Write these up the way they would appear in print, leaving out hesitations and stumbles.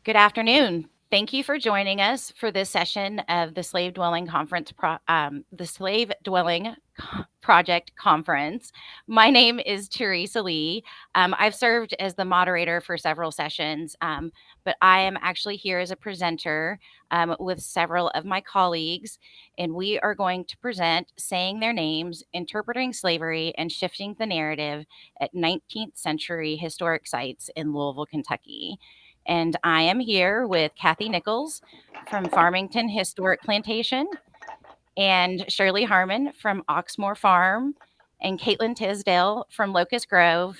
Good afternoon. Thank you for joining us for this session of the Slave Dwelling Project Conference. My name is Teresa Lee. I've served as the moderator for several sessions, but I am actually here as a presenter with several of my colleagues, and we are going to present Saying Their Names, Interpreting Slavery, and Shifting the Narrative at 19th Century Historic Sites in Louisville, Kentucky. And I am here with Kathy Nichols from Farmington Historic Plantation, and Shirley Harmon from Oxmoor Farm, and Caitlin Tisdale from Locust Grove,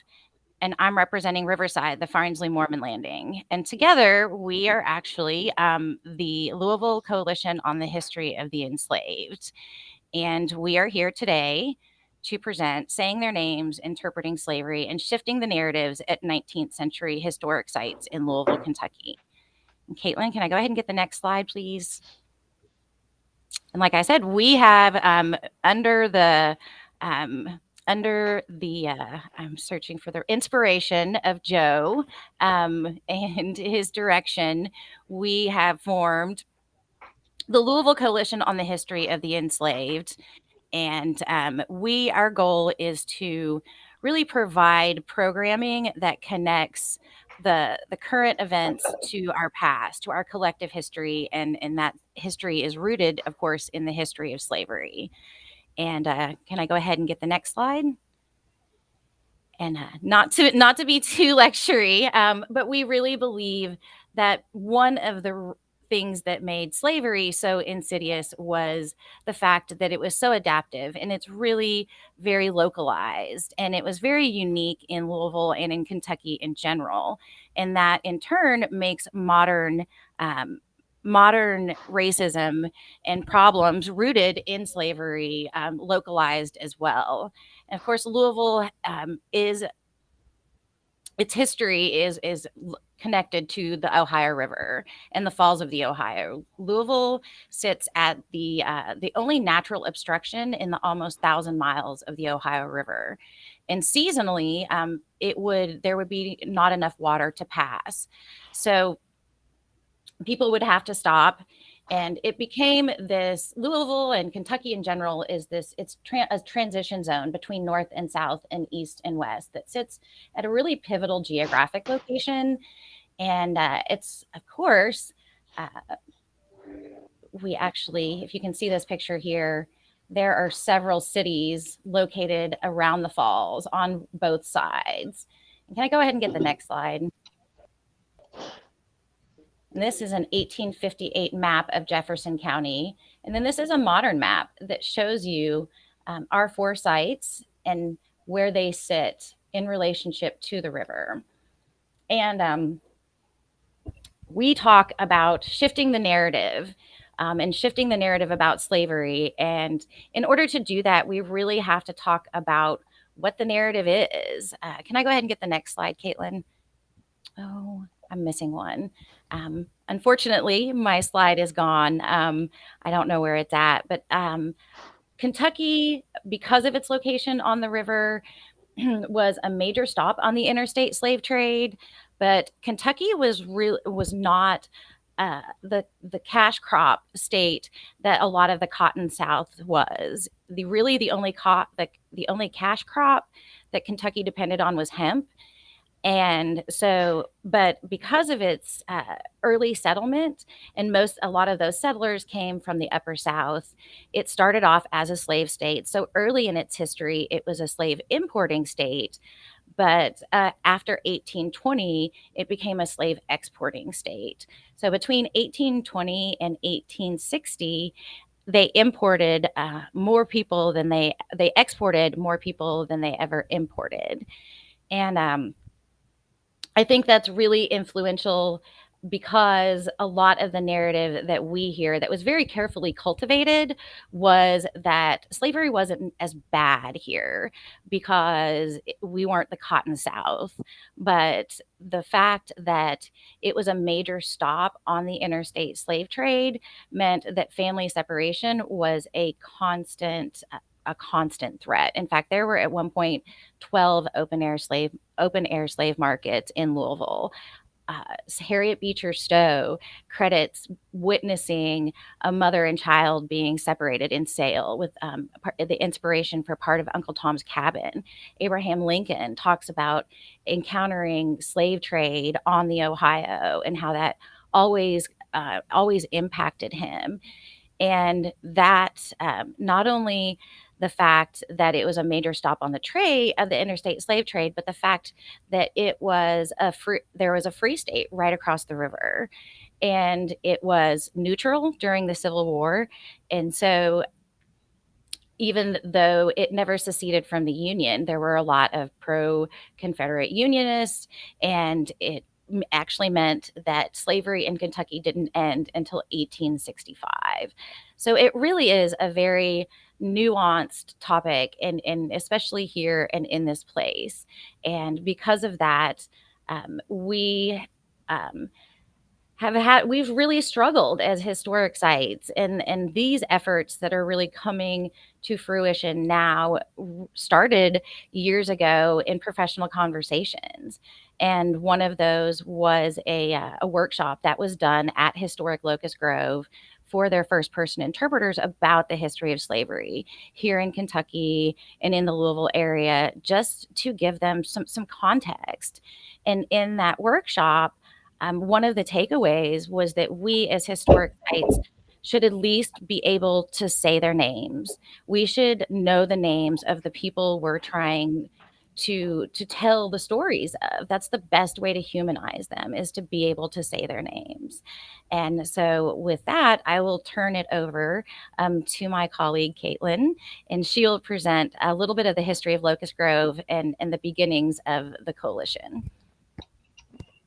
and I'm representing Riverside, the Farnsley-Moremen Landing. And together, we are actually the Louisville Coalition on the History of the Enslaved. And we are here today to present Saying Their Names, Interpreting Slavery, and Shifting the Narratives at 19th Century Historic Sites in Louisville, Kentucky. And Caitlin, can I go ahead and get the next slide, please? And like I said, we have under the I'm searching for the inspiration of Joe and his direction, we have formed the Louisville Coalition on the History of the Enslaved. And our goal is to really provide programming that connects the current events to our past, to our collective history, and that history is rooted, of course, in the history of slavery. And can I go ahead and get the next slide? And not to be too lectury, but we really believe that one of the things that made slavery so insidious was the fact that it was so adaptive, and it's really very localized, and it was very unique in Louisville and in Kentucky in general, and that in turn makes modern racism and problems rooted in slavery localized as well. And of course, Louisville its history is connected to the Ohio River and the Falls of the Ohio. Woolville sits at the only natural obstruction in the almost 1,000 miles of the Ohio River, and seasonally, there would be not enough water to pass, so people would have to stop. And it became this, Louisville and Kentucky in general it's a transition zone between North and South and East and West that sits at a really pivotal geographic location. And it's, of course, we actually, if you can see this picture here, there are several cities located around the falls on both sides. And can I go ahead and get the next slide? And this is an 1858 map of Jefferson County. And then this is a modern map that shows you our 4 sites and where they sit in relationship to the river. And we talk about shifting the narrative and shifting the narrative about slavery. And in order to do that, we really have to talk about what the narrative is. Can I go ahead and get the next slide, Caitlin? Oh, I'm missing one. Unfortunately, my slide is gone. I don't know where it's at, but Kentucky, because of its location on the river, was a major stop on the interstate slave trade. But Kentucky was not the cash crop state that a lot of the Cotton South was. The only cash crop that Kentucky depended on was hemp. And so, but because of its early settlement, and a lot of those settlers came from the Upper South, it started off as a slave state. So early in its history, it was a slave importing state. But after 1820, it became a slave exporting state. So between 1820 and 1860, they imported more people than they exported more people than they ever imported. And I think that's really influential because a lot of the narrative that we hear that was very carefully cultivated was that slavery wasn't as bad here because we weren't the Cotton South. But the fact that it was a major stop on the interstate slave trade meant that family separation was a constant threat. In fact, there were at one point 12 open air slave markets in Louisville. Harriet Beecher Stowe credits witnessing a mother and child being separated in Sale with the inspiration for part of Uncle Tom's Cabin. Abraham Lincoln talks about encountering slave trade on the Ohio and how that always impacted him. And that not only the fact that it was a major stop on the trade of the interstate slave trade, but the fact that there was a free state right across the river, and it was neutral during the Civil War. And so even though it never seceded from the Union, there were a lot of pro-Confederate Unionists, and it actually meant that slavery in Kentucky didn't end until 1865. So it really is a very nuanced topic, and especially here and in this place. And because of that, we um, we've really struggled as historic sites, and these efforts that are really coming to fruition now started years ago in professional conversations. And one of those was a workshop that was done at historic Locust Grove for their first person interpreters about the history of slavery here in Kentucky and in the Louisville area, just to give them some context. And in that workshop, one of the takeaways was that we as historic sites should at least be able to say their names. We should know the names of the people we're trying to tell the stories of. That's the best way to humanize them, is to be able to say their names. And so with that, I will turn it over to my colleague, Caitlin, and she'll present a little bit of the history of Locust Grove and the beginnings of the coalition.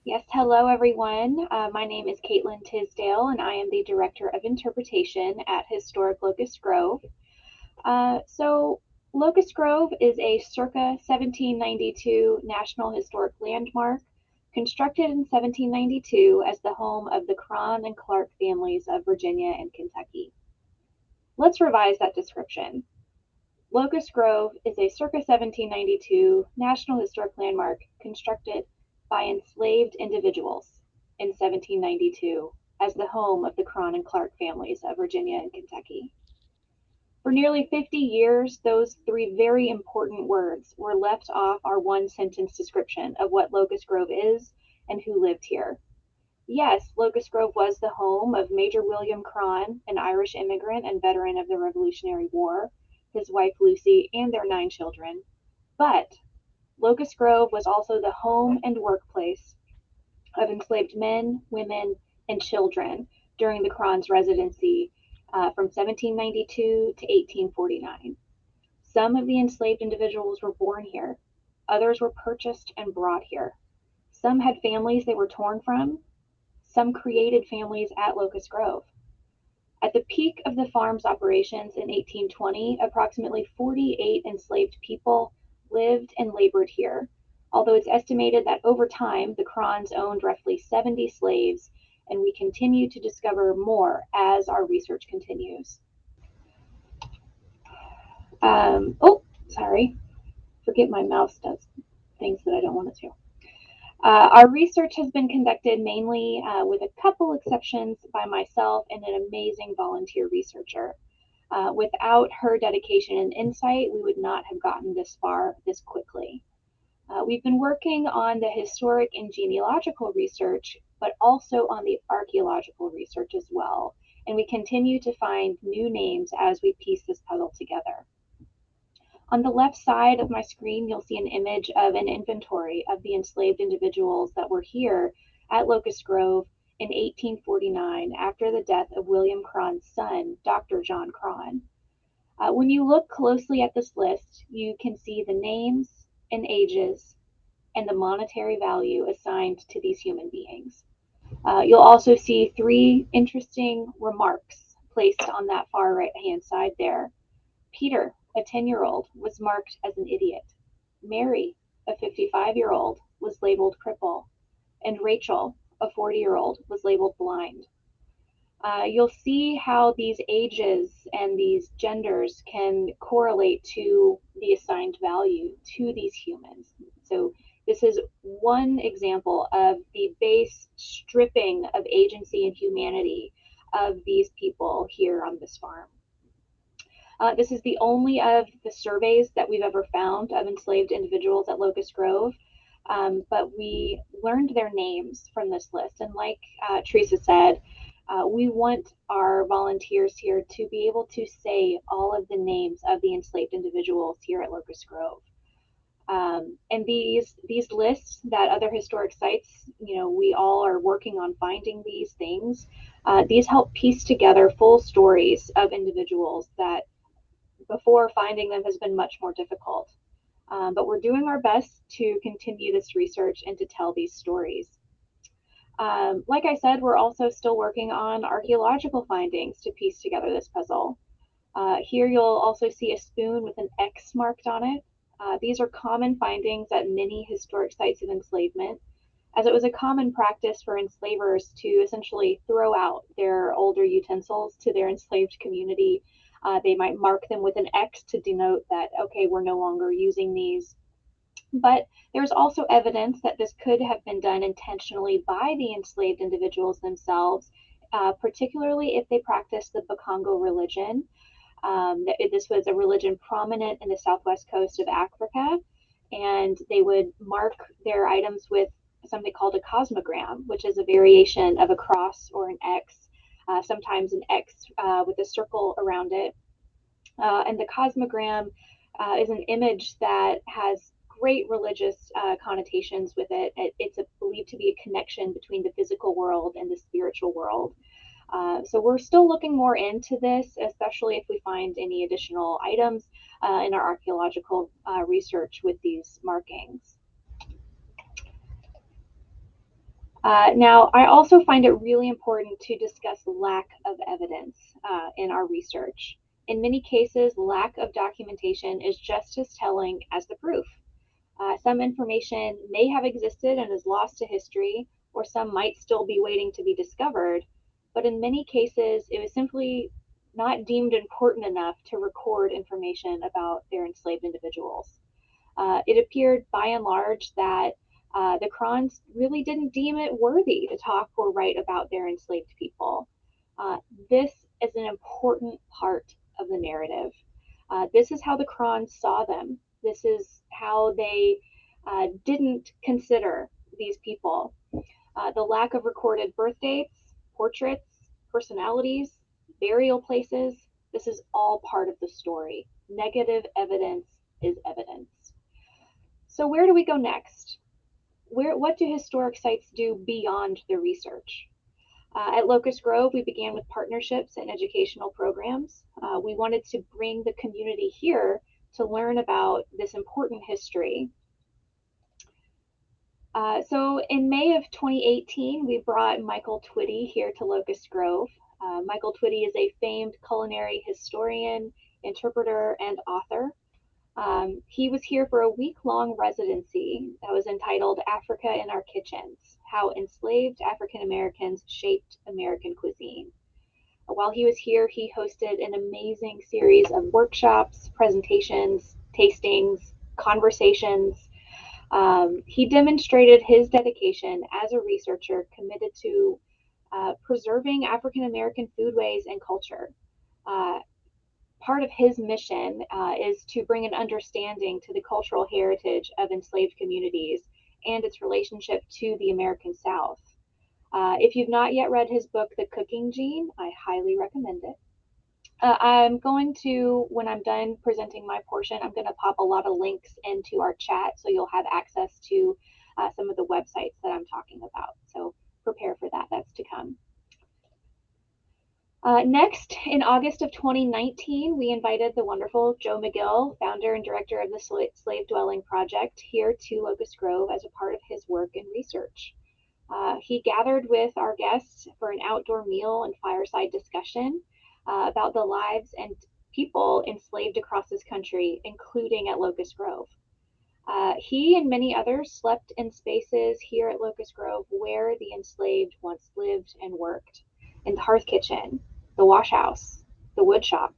Yes, hello everyone. My name is Caitlin Tisdale, and I am the Director of Interpretation at Historic Locust Grove. So Locust Grove is a circa 1792 National Historic Landmark, constructed in 1792 as the home of the Cron and Clark families of Virginia and Kentucky. Let's revise that description. Locust Grove is a circa 1792 National Historic Landmark constructed by enslaved individuals in 1792 as the home of the Cron and Clark families of Virginia and Kentucky. For nearly 50 years, those three very important words were left off our one-sentence description of what Locust Grove is and who lived here. Yes, Locust Grove was the home of Major William Cron, an Irish immigrant and veteran of the Revolutionary War, his wife Lucy, and their 9 children. But Locust Grove was also the home and workplace of enslaved men, women, and children during the Cron's residency from 1792 to 1849. Some of the enslaved individuals were born here. Others were purchased and brought here. Some had families they were torn from. Some created families at Locust Grove. At the peak of the farm's operations in 1820, approximately 48 enslaved people lived and labored here, although it's estimated that over time the Crons owned roughly 70 slaves, and we continue to discover more as our research continues. Sorry. Forget my mouse does things that I don't want it to. Our research has been conducted mainly, with a couple exceptions, by myself and an amazing volunteer researcher. Without her dedication and insight, we would not have gotten this far this quickly. We've been working on the historic and genealogical research, but also on the archaeological research as well, and we continue to find new names as we piece this puzzle together. On the left side of my screen, you'll see an image of an inventory of the enslaved individuals that were here at Locust Grove in 1849 after the death of William Cron's son, Dr. John Cron. When you look closely at this list, you can see the names and ages and the monetary value assigned to these human beings. You'll also see 3 interesting remarks placed on that far right-hand side there. Peter, a 10-year-old, was marked as an idiot. Mary, a 55-year-old, was labeled cripple. And Rachel, a 40-year-old, was labeled blind. You'll see how these ages and these genders can correlate to the assigned value to these humans. So This is one example of the base stripping of agency and humanity of these people here on this farm. This is the only of the surveys that we've ever found of enslaved individuals at Locust Grove, but we learned their names from this list. And like Teresa said, we want our volunteers here to be able to say all of the names of the enslaved individuals here at Locust Grove. And these lists that other historic sites, we all are working on finding these things. These help piece together full stories of individuals that before finding them has been much more difficult. But we're doing our best to continue this research and to tell these stories. Like I said, we're also still working on archaeological findings to piece together this puzzle. Here you'll also see a spoon with an X marked on it. These are common findings at many historic sites of enslavement, as it was a common practice for enslavers to essentially throw out their older utensils to their enslaved community. They might mark them with an X to denote that, okay, we're no longer using these. But there's also evidence that this could have been done intentionally by the enslaved individuals themselves, particularly if they practiced the Bakongo religion. This was a religion prominent in the southwest coast of Africa, and they would mark their items with something called a cosmogram, which is a variation of a cross or an X, sometimes an X with a circle around it. And the cosmogram is an image that has great religious connotations with it. It's believed to be a connection between the physical world and the spiritual world. So we're still looking more into this, especially if we find any additional items in our archaeological research with these markings. Now, I also find it really important to discuss lack of evidence in our research. In many cases, lack of documentation is just as telling as the proof. Some information may have existed and is lost to history, or some might still be waiting to be discovered, but in many cases, it was simply not deemed important enough to record information about their enslaved individuals. It appeared by and large that the Krons really didn't deem it worthy to talk or write about their enslaved people. This is an important part of the narrative. This is how the Krons saw them. This is how they didn't consider these people. The lack of recorded birth dates, portraits, personalities, burial places, this is all part of the story. Negative evidence is evidence. So where do we go next? What do historic sites do beyond the research? At Locust Grove, we began with partnerships and educational programs. We wanted to bring the community here to learn about this important history. So in May of 2018, we brought Michael Twitty here to Locust Grove. Michael Twitty is a famed culinary historian, interpreter, and author. He was here for a week-long residency that was entitled Africa in Our Kitchens, How Enslaved African Americans Shaped American Cuisine. While he was here, he hosted an amazing series of workshops, presentations, tastings, conversations. He demonstrated his dedication as a researcher committed to preserving African American foodways and culture. Part of his mission is to bring an understanding to the cultural heritage of enslaved communities and its relationship to the American South. If you've not yet read his book, The Cooking Gene, I highly recommend it. I'm going to, when I'm done presenting my portion, I'm going to pop a lot of links into our chat so you'll have access to some of the websites that I'm talking about. So prepare for that, that's to come. Next, in August of 2019, we invited the wonderful Joe McGill, founder and director of the Slave Dwelling Project, here to Locust Grove as a part of his work and research. He gathered with our guests for an outdoor meal and fireside discussion about the lives and people enslaved across this country, including at Locust Grove. He and many others slept in spaces here at Locust Grove where the enslaved once lived and worked, in the hearth kitchen, the wash house, the wood shop,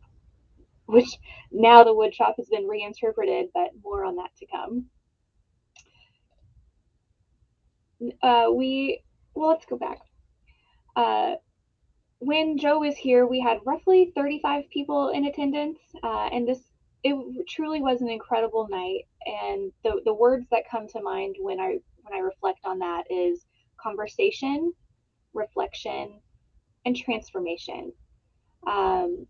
which now the wood shop has been reinterpreted, but more on that to come. Let's go back. When Joe was here, we had roughly 35 people in attendance, and it truly was an incredible night. And the words that come to mind when I reflect on that is conversation, reflection, and transformation.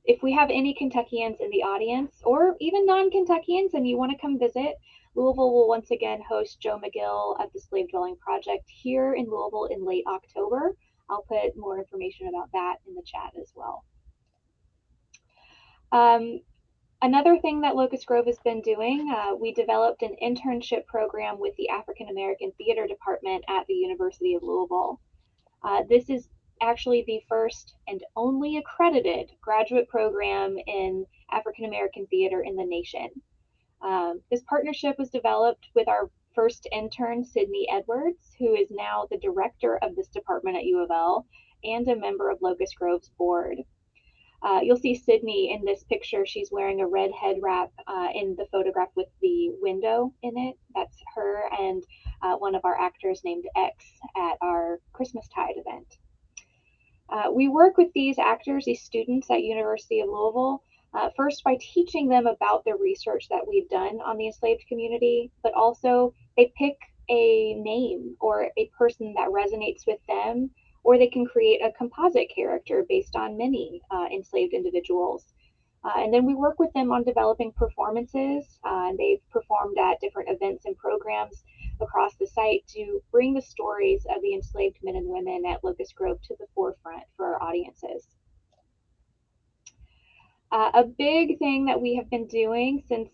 If we have any Kentuckians in the audience, or even non-Kentuckians, and you want to come visit, Louisville will once again host Joe McGill of the Slave Dwelling Project here in Louisville in late October. I'll put more information about that in the chat as well. Another thing that Locust Grove has been doing, we developed an internship program with the African American Theater Department at the University of Louisville. This is actually the first and only accredited graduate program in African American theater in the nation. This partnership was developed with our first intern, Sydney Edwards, who is now the director of this department at U of L and a member of Locust Grove's board. You'll see Sydney in this picture. She's wearing a red head wrap in the photograph with the window in it. That's her and one of our actors named X at our Christmastide event. We work with these actors, these students at University of Louisville, first by teaching them about the research that we've done on the enslaved community, but also they pick a name or a person that resonates with them, or they can create a composite character based on many enslaved individuals. And then we work with them on developing performances. They've performed at different events and programs across the site to bring the stories of the enslaved men and women at Locust Grove to the forefront for our audiences. A big thing that we have been doing since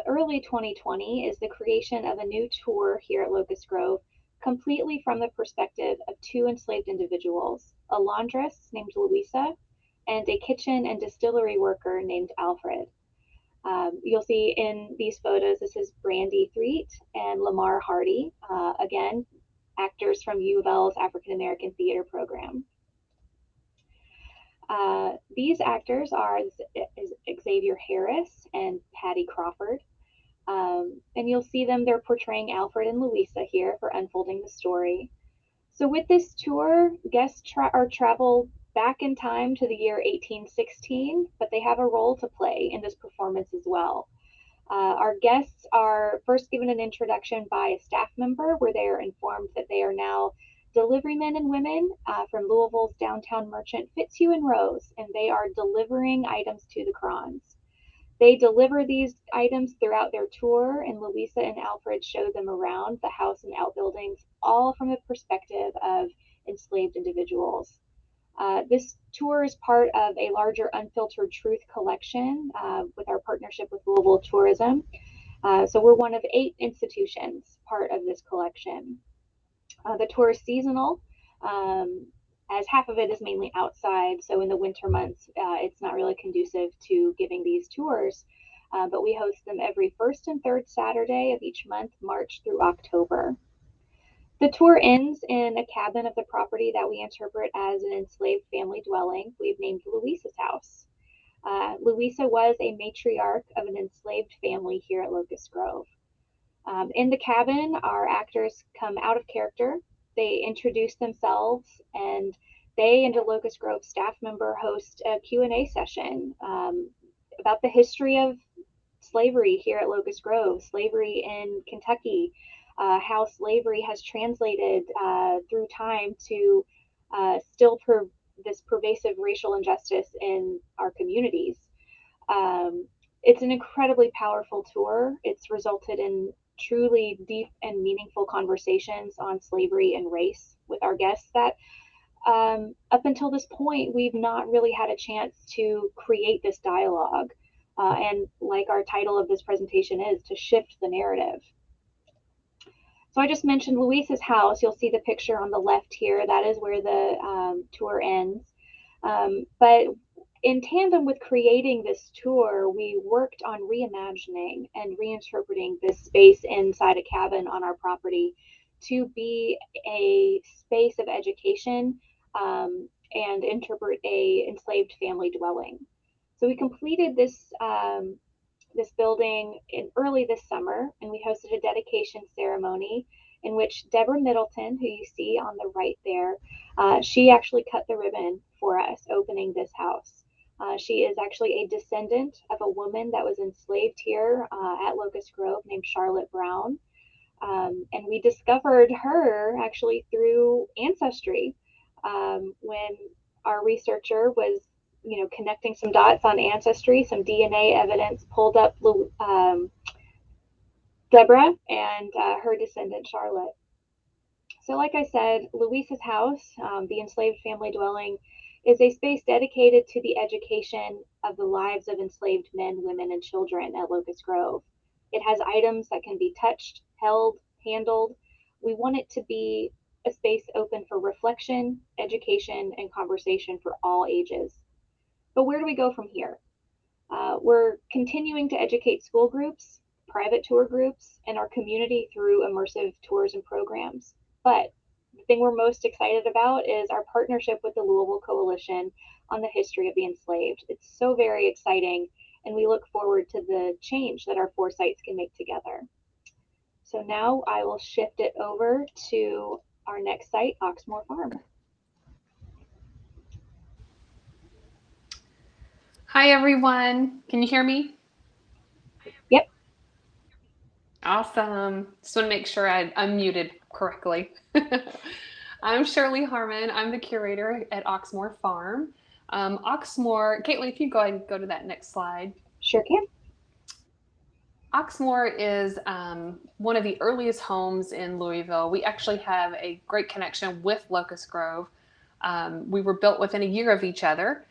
early 2020 is the creation of a new tour here at Locust Grove, completely from the perspective of two enslaved individuals, a laundress named Louisa and a kitchen and distillery worker named Alfred. You'll see in these photos, this is Brandy Threet and Lamar Hardy, again, actors from U of L's African American Theater program. These actors are Xavier Harris and Patty Crawford. And you'll see them, they're portraying Alfred and Louisa here for unfolding the story. So with this tour, guests travel back in time to the year 1816, but they have a role to play in this performance as well. Our guests are first given an introduction by a staff member where they are informed that they are now delivery men and women from Louisville's downtown merchant Fitzhugh and Rose, and they are delivering items to the Crons. They deliver these items throughout their tour, and Louisa and Alfred show them around the house and outbuildings, all from the perspective of enslaved individuals. This tour is part of a larger Unfiltered Truth collection with our partnership with Louisville Tourism. So we're one of 8 institutions part of this collection. The tour is seasonal, as half of it is mainly outside. So in the winter months, it's not really conducive to giving these tours, but we host them every first and third Saturday of each month, March through October. The tour ends in a cabin of the property that we interpret as an enslaved family dwelling we've named Louisa's house. Louisa was a matriarch of an enslaved family here at Locust Grove. In the cabin, our actors come out of character. They introduce themselves, and they and a Locust Grove staff member host a Q&A session about the history of slavery here at Locust Grove, slavery in Kentucky, how slavery has translated through time to still this pervasive racial injustice in our communities. It's an incredibly powerful tour. It's resulted in truly deep and meaningful conversations on slavery and race with our guests that up until this point, we've not really had a chance to create this dialogue. And like our title of this presentation is, to shift the narrative. So I just mentioned Louisa's house. You'll see the picture on the left here. That is where the tour ends. But in tandem with creating this tour, we worked on reimagining and reinterpreting this space inside a cabin on our property to be a space of education and interpret a enslaved family dwelling. So we completed this this building in early this summer, and we hosted a dedication ceremony in which Deborah Middleton, who you see on the right there, she actually cut the ribbon for us opening this house. She is actually a descendant of a woman that was enslaved here at Locust Grove named Charlotte Brown. And we discovered her actually through Ancestry when our researcher was, connecting some dots on Ancestry, some DNA evidence pulled up Deborah and her descendant Charlotte. So, like I said, Louisa's house, the enslaved family dwelling, is a space dedicated to the education of the lives of enslaved men, women, and children at Locust Grove. It has items that can be touched, held, handled. We want it to be a space open for reflection, education, and conversation for all ages. But where do we go from here? We're continuing to educate school groups, private tour groups, and our community through immersive tours and programs. But the thing we're most excited about is our partnership with the Louisville Coalition on the history of the enslaved. It's so very exciting, and we look forward to the change that our 4 sites can make together. So now I will shift it over to our next site, Oxmoor Farm. Hi, everyone. Can you hear me? Yep. Awesome. Just want to make sure I unmuted correctly. I'm Shirley Harmon. I'm the curator at Oxmoor Farm. Oxmoor, Caitlin, if you go ahead and go to that next slide. Sure can. Oxmoor is one of the earliest homes in Louisville. We actually have a great connection with Locust Grove. We were built within a year of each other.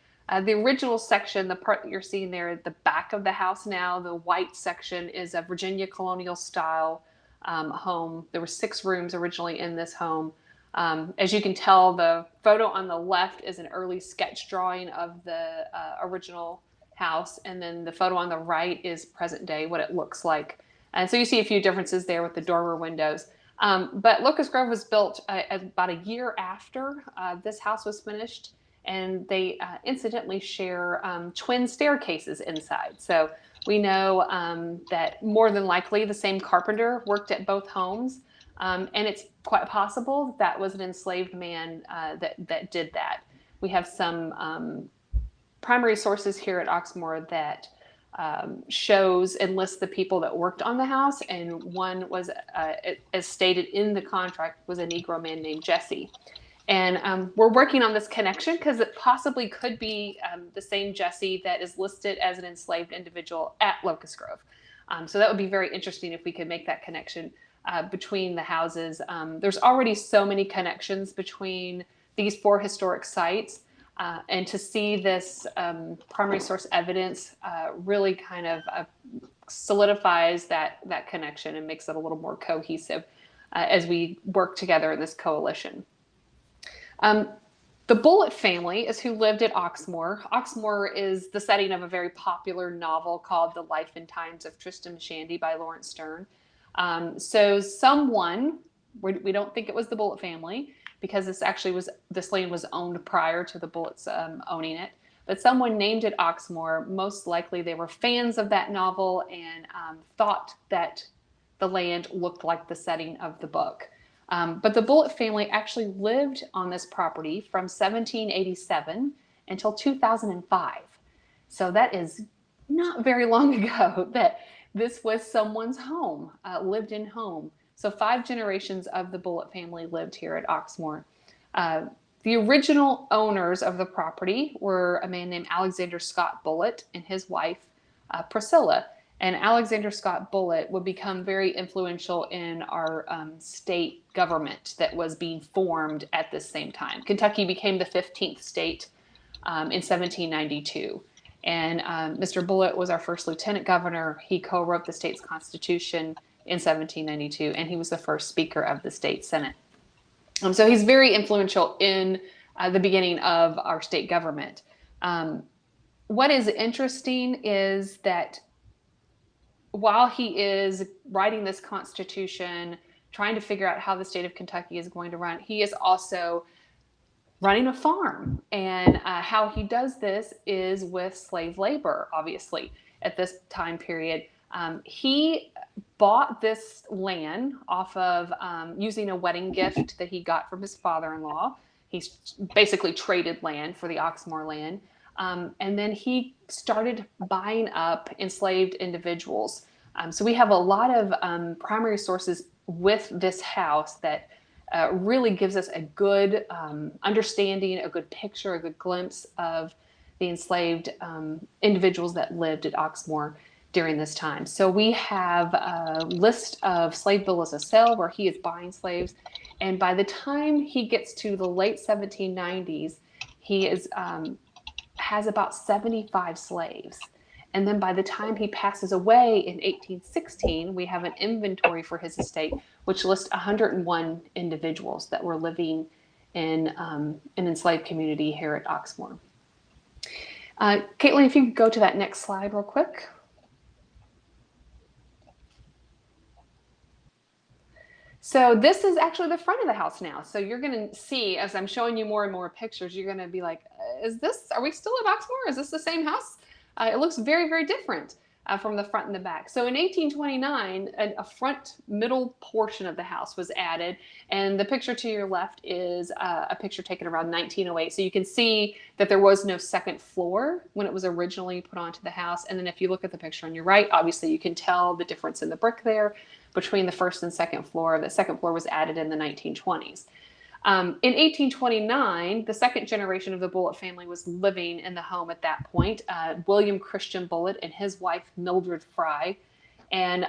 The original section, the part that you're seeing there at the back of the house now, the white section, is a Virginia colonial style home. There were 6 rooms originally in this home. As you can tell, the photo on the left is an early sketch drawing of the original house, and then the photo on the right is present day, what it looks like. And so you see a few differences there with the dormer windows. But Locust Grove was built about a year after this house was finished. And they incidentally share twin staircases inside. So we know that more than likely the same carpenter worked at both homes. And it's quite possible that was an enslaved man that did that. We have some primary sources here at Oxmoor that shows and lists the people that worked on the house. And one was, as stated in the contract, was a Negro man named Jesse. And we're working on this connection because it possibly could be the same Jesse that is listed as an enslaved individual at Locust Grove. So that would be very interesting if we could make that connection between the houses. There's already so many connections between these 4 historic sites. And to see this primary source evidence really kind of solidifies that connection and makes it a little more cohesive as we work together in this coalition. The Bullitt family is who lived at Oxmoor. Oxmoor is the setting of a very popular novel called The Life and Times of Tristram Shandy by Lawrence Stern. So someone, we don't think it was the Bullitt family because this land was owned prior to the Bullitts owning it, but someone named it Oxmoor. Most likely they were fans of that novel and thought that the land looked like the setting of the book. But the Bullitt family actually lived on this property from 1787 until 2005. So that is not very long ago that this was someone's home, lived-in home. So 5 generations of the Bullitt family lived here at Oxmoor. The original owners of the property were a man named Alexander Scott Bullitt and his wife, Priscilla. And Alexander Scott Bullitt would become very influential in our state government that was being formed at this same time. Kentucky became the 15th state in 1792. And Mr. Bullitt was our first lieutenant governor. He co-wrote the state's constitution in 1792, and he was the first speaker of the state senate. So he's very influential in the beginning of our state government. What is interesting is that while he is writing this constitution, trying to figure out how the state of Kentucky is going to run, he is also running a farm. And how he does this is with slave labor, obviously, at this time period. He bought this land off of using a wedding gift that he got from his father-in-law. He's basically traded land for the Oxmoor land. And then he started buying up enslaved individuals. So we have a lot of primary sources with this house that really gives us a good understanding, a good picture, a good glimpse of the enslaved individuals that lived at Oxmoor during this time. So we have a list of slave bills of sale where he is buying slaves. And by the time he gets to the late 1790s, he is has about 75 slaves. And then by the time he passes away in 1816, we have an inventory for his estate, which lists 101 individuals that were living in an enslaved community here at Oxmoor. Caitlin, if you could go to that next slide real quick. So this is actually the front of the house now. So you're going to see, as I'm showing you more and more pictures, you're going to be like, are we still at Oxmoor? Is this the same house? It looks very, very different from the front and the back. So in 1829, a front middle portion of the house was added. And the picture to your left is a picture taken around 1908. So you can see that there was no second floor when it was originally put onto the house. And then if you look at the picture on your right, obviously you can tell the difference in the brick there between the first and second floor. The second floor was added in the 1920s. In 1829, the second generation of the Bullitt family was living in the home at that point, William Christian Bullitt and his wife, Mildred Fry. And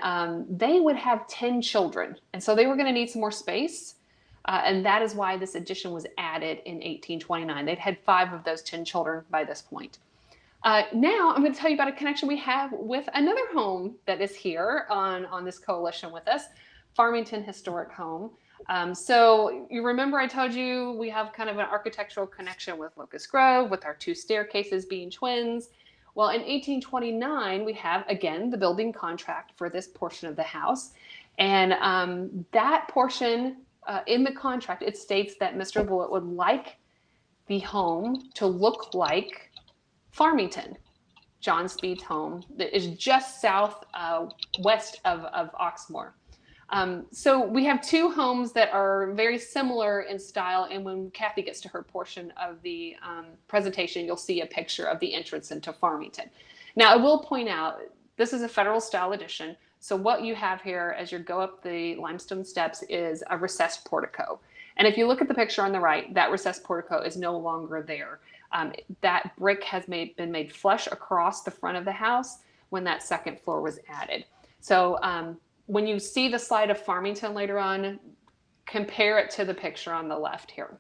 they would have 10 children. And so they were going to need some more space. And that is why this addition was added in 1829. They'd had 5 of those 10 children by this point. Now I'm going to tell you about a connection we have with another home that is here on this coalition with us, Farmington Historic Home. So you remember I told you we have kind of an architectural connection with Locust Grove, with our 2 staircases being twins. Well, in 1829, we have, again, the building contract for this portion of the house. And that portion in the contract, it states that Mr. Bullitt would like the home to look like Farmington, John Speed's home, that is just south west of Oxmoor. So we have 2 homes that are very similar in style. And when Kathy gets to her portion of the presentation, you'll see a picture of the entrance into Farmington. Now, I will point out, this is a federal style addition. So what you have here as you go up the limestone steps is a recessed portico. And if you look at the picture on the right, that recessed portico is no longer there. That brick has been made flush across the front of the house when that second floor was added. So when you see the slide of Farmington later on, compare it to the picture on the left here.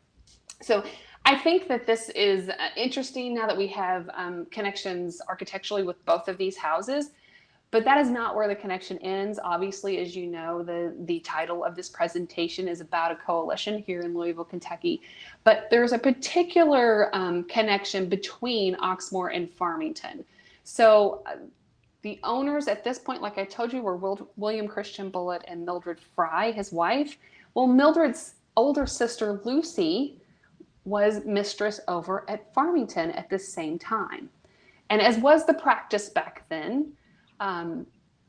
So I think that this is interesting now that we have connections architecturally with both of these houses. But that is not where the connection ends. Obviously, as you know, the title of this presentation is about a coalition here in Louisville, Kentucky. But there's a particular connection between Oxmoor and Farmington. So the owners at this point, like I told you, were William Christian Bullitt and Mildred Fry, his wife. Well, Mildred's older sister, Lucy, was mistress over at Farmington at the same time. And as was the practice back then,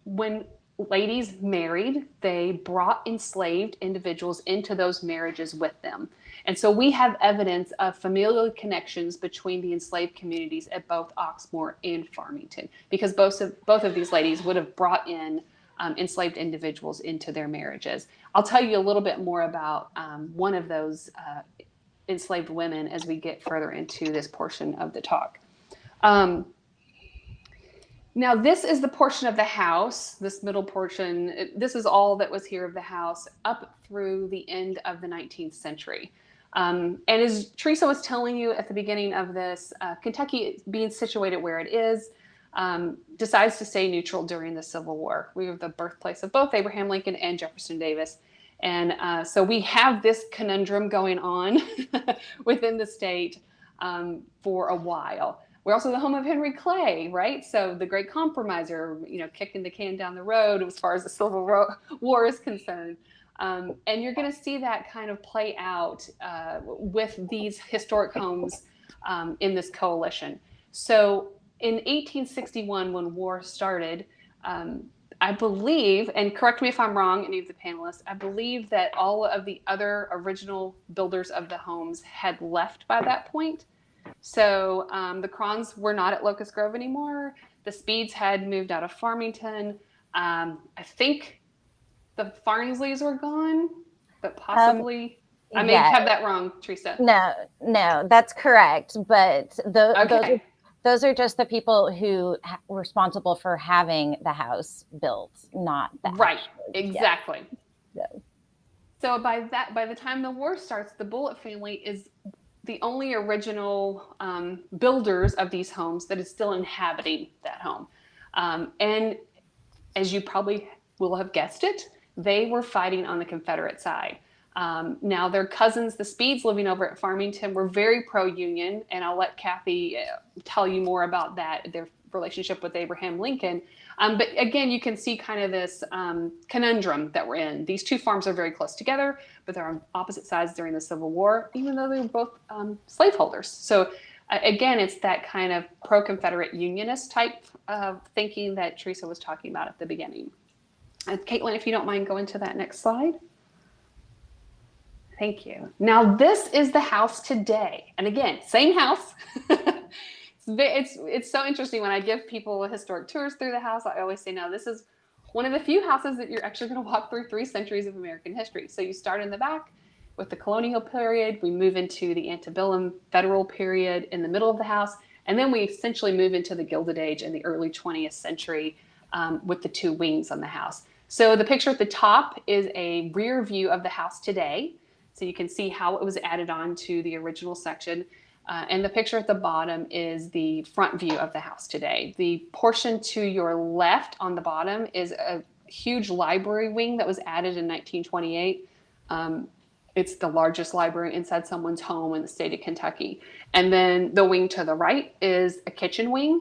when ladies married, they brought enslaved individuals into those marriages with them. And so we have evidence of familial connections between the enslaved communities at both Oxmoor and Farmington, because both of these ladies would have brought in enslaved individuals into their marriages. I'll tell you a little bit more about one of those enslaved women as we get further into this portion of the talk. Now, this is the portion of the house, this middle portion. This is all that was here of the house up through the end of the 19th century. And as Teresa was telling you at the beginning of this, Kentucky, being situated where it is, decides to stay neutral during the Civil War. We are the birthplace of both Abraham Lincoln and Jefferson Davis. And so we have this conundrum going on within the state for a while. We're also the home of Henry Clay, right? So the great compromiser, kicking the can down the road as far as the Civil War is concerned. And you're going to see that kind of play out with these historic homes in this coalition. So in 1861, when war started, I believe, and correct me if I'm wrong, any of the panelists, I believe that all of the other original builders of the homes had left by that point. So the Crons were not at Locust Grove anymore. The Speeds had moved out of Farmington. I think the Farnsleys were gone, but possibly I may have that wrong, Teresa. No, that's correct. But Okay. those are just the people who were responsible for having the house built, not the right. Exactly. Yeah. So by the time the war starts, the Bullitt family is the only original builders of these homes that is still inhabiting that home. And as you probably will have guessed it, they were fighting on the Confederate side. Now their cousins, the Speeds living over at Farmington, were very pro-Union, and I'll let Kathy tell you more about that, their relationship with Abraham Lincoln. But again, you can see kind of this conundrum that we're in. These two farms are very close together, but they're on opposite sides during the Civil War, even though they were both slaveholders. So again, it's that kind of pro-Confederate Unionist type of thinking that Teresa was talking about at the beginning. Caitlin, if you don't mind going to that next slide. Thank you. Now this is the house today. And again, same house. It's so interesting when I give people historic tours through the house. I always say, no, this is one of the few houses that you're actually going to walk through 3 centuries of American history. So you start in the back with the colonial period. We move into the antebellum federal period in the middle of the house. And then we essentially move into the Gilded Age in the early 20th century with the 2 wings on the house. So the picture at the top is a rear view of the house today. So you can see how it was added on to the original section. And the picture at the bottom is the front view of the house today. The portion to your left on the bottom is a huge library wing that was added in 1928. It's the largest library inside someone's home in the state of Kentucky. And then the wing to the right is a kitchen wing.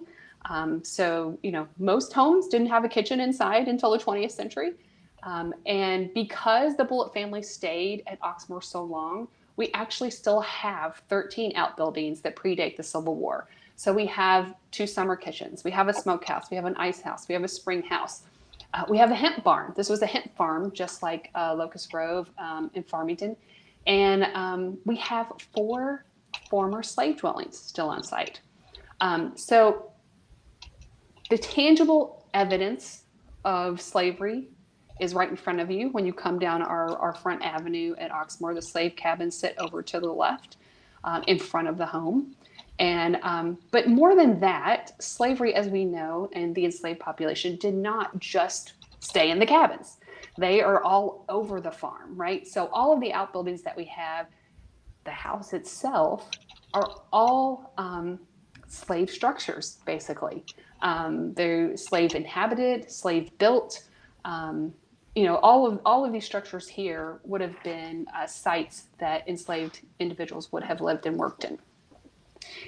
So, most homes didn't have a kitchen inside until the 20th century. And because the Bullitt family stayed at Oxmoor so long, we actually still have 13 outbuildings that predate the Civil War. So we have 2 summer kitchens, we have a smokehouse, we have an ice house, we have a spring house. We have a hemp barn. This was a hemp farm, just like Locust Grove in Farmington. And we have 4 former slave dwellings still on site. So the tangible evidence of slavery is right in front of you when you come down our front avenue at Oxmoor. The slave cabins sit over to the left in front of the home. And but more than that, slavery, as we know, and the enslaved population did not just stay in the cabins. They are all over the farm, right? So all of the outbuildings that we have, the house itself, are all slave structures, basically. They're slave inhabited, slave built. All of these structures here would have been sites that enslaved individuals would have lived and worked in.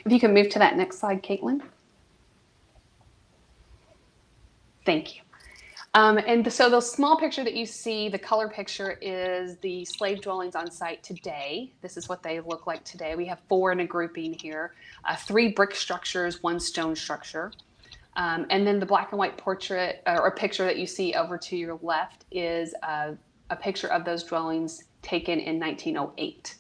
If you can move to that next slide, Caitlin. Thank you. And so the small picture that you see, the color picture, is the slave dwellings on site today. This is what they look like today. We have 4 in a grouping here, 3 brick structures, 1 stone structure. And then the black and white portrait or picture that you see over to your left is a picture of those dwellings taken in 1908.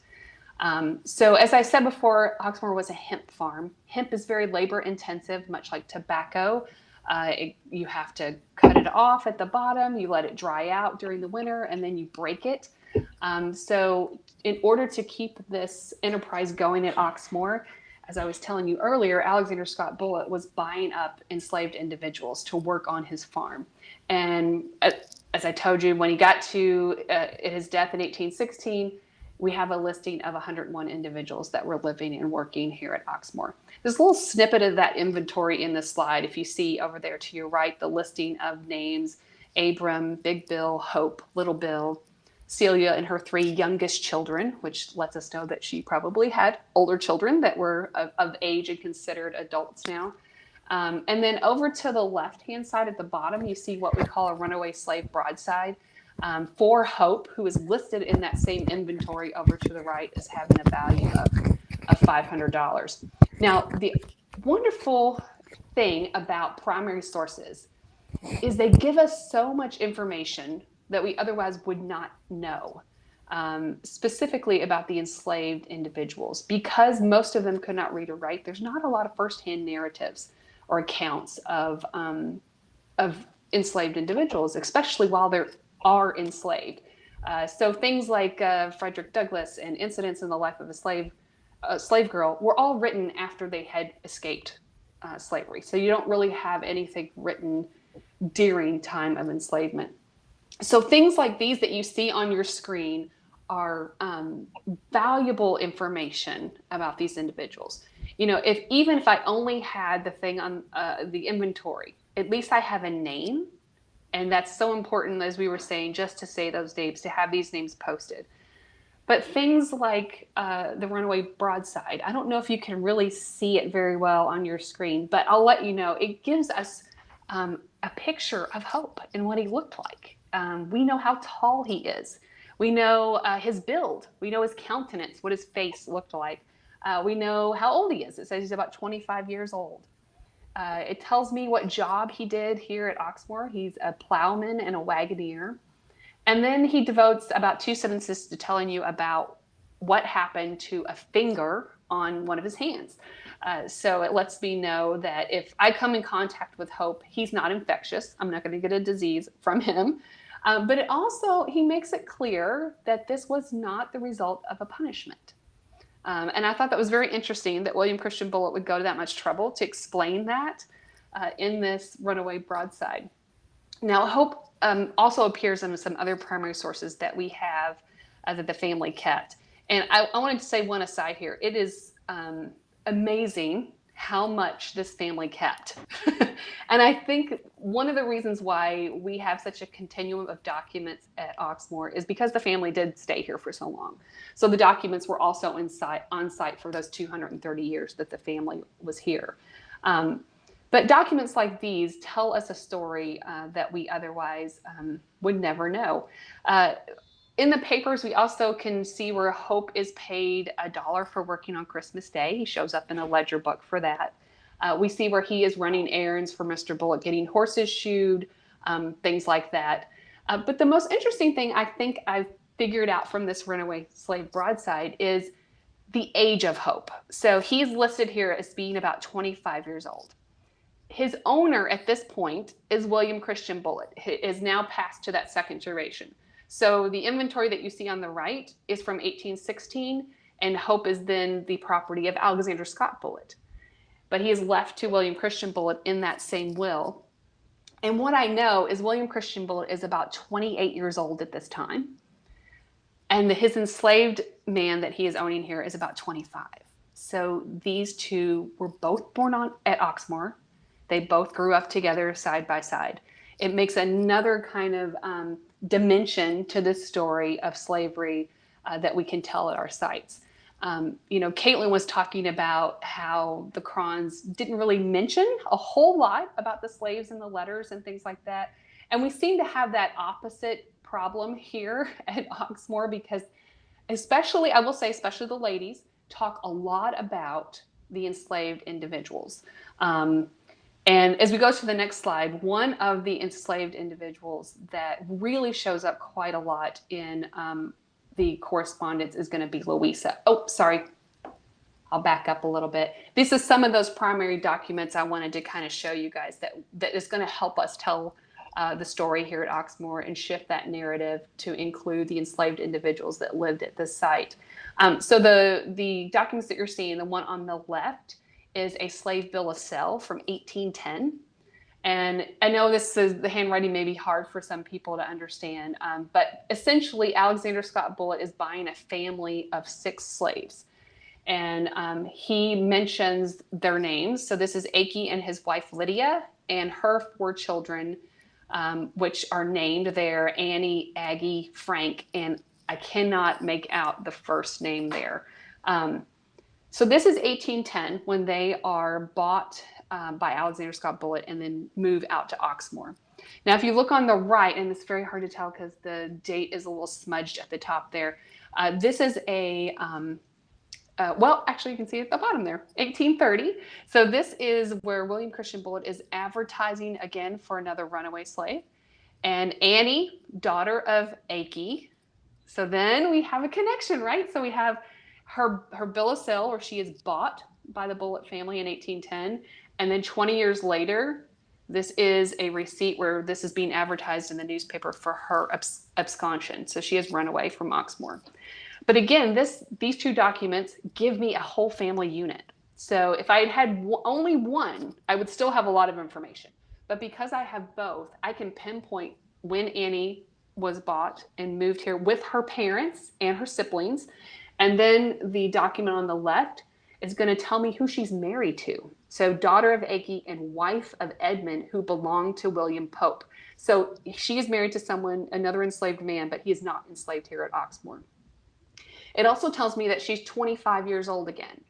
So as I said before, Oxmoor was a hemp farm. Hemp is very labor intensive, much like tobacco. You have to cut it off at the bottom, you let it dry out during the winter, and then you break it. So in order to keep this enterprise going at Oxmoor, as I was telling you earlier, Alexander Scott Bullitt was buying up enslaved individuals to work on his farm. And as I told you, when he got to his death in 1816, we have a listing of 101 individuals that were living and working here at Oxmoor. There's a little snippet of that inventory in this slide. If you see over there to your right, the listing of names: Abram, Big Bill, Hope, Little Bill, Celia and her 3 youngest children, which lets us know that she probably had older children that were of age and considered adults now. And then over to the left-hand side at the bottom, you see what we call a runaway slave broadside for Hope, who is listed in that same inventory over to the right as having a value of $500. Now, the wonderful thing about primary sources is they give us so much information that we otherwise would not know, specifically about the enslaved individuals. Because most of them could not read or write, there's not a lot of firsthand narratives or accounts of enslaved individuals, especially while they are enslaved. So things like Frederick Douglass and Incidents in the Life of a Slave Girl were all written after they had escaped slavery. So you don't really have anything written during time of enslavement. So things like these that you see on your screen are valuable information about these individuals. You know, even if I only had the thing on the inventory, at least I have a name. And that's so important, as we were saying, just to say those names, to have these names posted. But things like the runaway broadside, I don't know if you can really see it very well on your screen, but I'll let you know. It gives us a picture of Hope and what he looked like. We know how tall he is. We know his build. We know his countenance, what his face looked like. We know how old he is. It says he's about 25 years old. It tells me what job he did here at Oxmoor. He's a plowman and a wagoneer. And then he devotes about 2 sentences to telling you about what happened to a finger on one of his hands. So it lets me know that if I come in contact with Hope, he's not infectious. I'm not going to get a disease from him. But it also, he makes it clear that this was not the result of a punishment. And I thought that was very interesting that William Christian Bullitt would go to that much trouble to explain that in this runaway broadside. Now, Hope also appears in some other primary sources that we have that the family kept. And I wanted to say one aside here. It is amazing how much this family kept. And I think one of the reasons why we have such a continuum of documents at Oxmoor is because the family did stay here for so long. So the documents were also on site for those 230 years that the family was here. But documents like these tell us a story that we otherwise would never know. In the papers, we also can see where Hope is paid $1 for working on Christmas Day. He shows up in a ledger book for that. We see where he is running errands for Mr. Bullitt, getting horses shoed, things like that. But the most interesting thing I think I've figured out from this runaway slave broadside is the age of Hope. So he's listed here as being about 25 years old. His owner at this point is William Christian Bullitt. He is now passed to that second generation. So the inventory that you see on the right is from 1816, and Hope is then the property of Alexander Scott Bullitt. But he is left to William Christian Bullitt in that same will. And what I know is William Christian Bullitt is about 28 years old at this time. And his enslaved man that he is owning here is about 25. So these two were both born at Oxmoor. They both grew up together side by side. It makes another kind of dimension to this story of slavery that we can tell at our sites. Caitlin was talking about how the Crons didn't really mention a whole lot about the slaves in the letters and things like that. And we seem to have that opposite problem here at Oxmoor because especially the ladies talk a lot about the enslaved individuals. And as we go to the next slide, one of the enslaved individuals that really shows up quite a lot in the correspondence is going to be Louisa. Oh, sorry. I'll back up a little bit. This is some of those primary documents I wanted to kind of show you guys that is going to help us tell the story here at Oxmoor and shift that narrative to include the enslaved individuals that lived at this site. So the documents that you're seeing, the one on the left, is a slave bill of sale from 1810. And I know the handwriting may be hard for some people to understand, but essentially Alexander Scott Bullitt is buying a family of 6 slaves. And he mentions their names. So this is Akey and his wife Lydia and her 4 children, which are named there, Annie, Aggie, Frank, and I cannot make out the first name there. So this is 1810 when they are bought by Alexander Scott Bullitt and then move out to Oxmoor. Now, if you look on the right, and it's very hard to tell because the date is a little smudged at the top there, this is a well, actually, you can see at the bottom there, 1830. So this is where William Christian Bullitt is advertising again for another runaway slave. And Annie, daughter of Akey. So then we have a connection, right? So we have her bill of sale where she is bought by the Bullitt family in 1810. And then 20 years later, this is a receipt where this is being advertised in the newspaper for her absconsion. So she has run away from Oxmoor. But again, these two documents give me a whole family unit. So if I had only one, I would still have a lot of information. But because I have both, I can pinpoint when Annie was bought and moved here with her parents and her siblings. And then the document on the left is going to tell me who she's married to. So daughter of Akey and wife of Edmund, who belonged to William Pope. So she is married to someone, another enslaved man, but he is not enslaved here at Oxmoor. It also tells me that she's 25 years old again.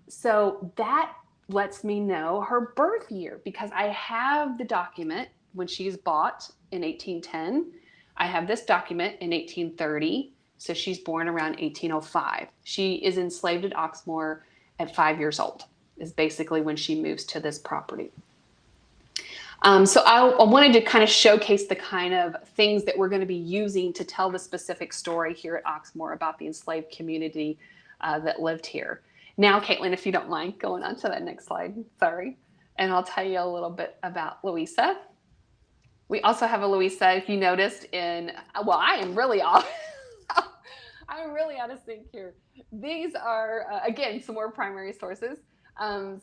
So that lets me know her birth year because I have the document when she's bought in 1810. I have this document in 1830. So she's born around 1805. She is enslaved at Oxmoor at 5 years old, is basically when she moves to this property. So I wanted to kind of showcase the kind of things that we're going to be using to tell the specific story here at Oxmoor about the enslaved community that lived here. Now, Caitlin, if you don't mind going on to that next slide, sorry. And I'll tell you a little bit about Louisa. We also have a Louisa, if you noticed well, I am really off. I'm really out of sync here. These are, again, some more primary sources.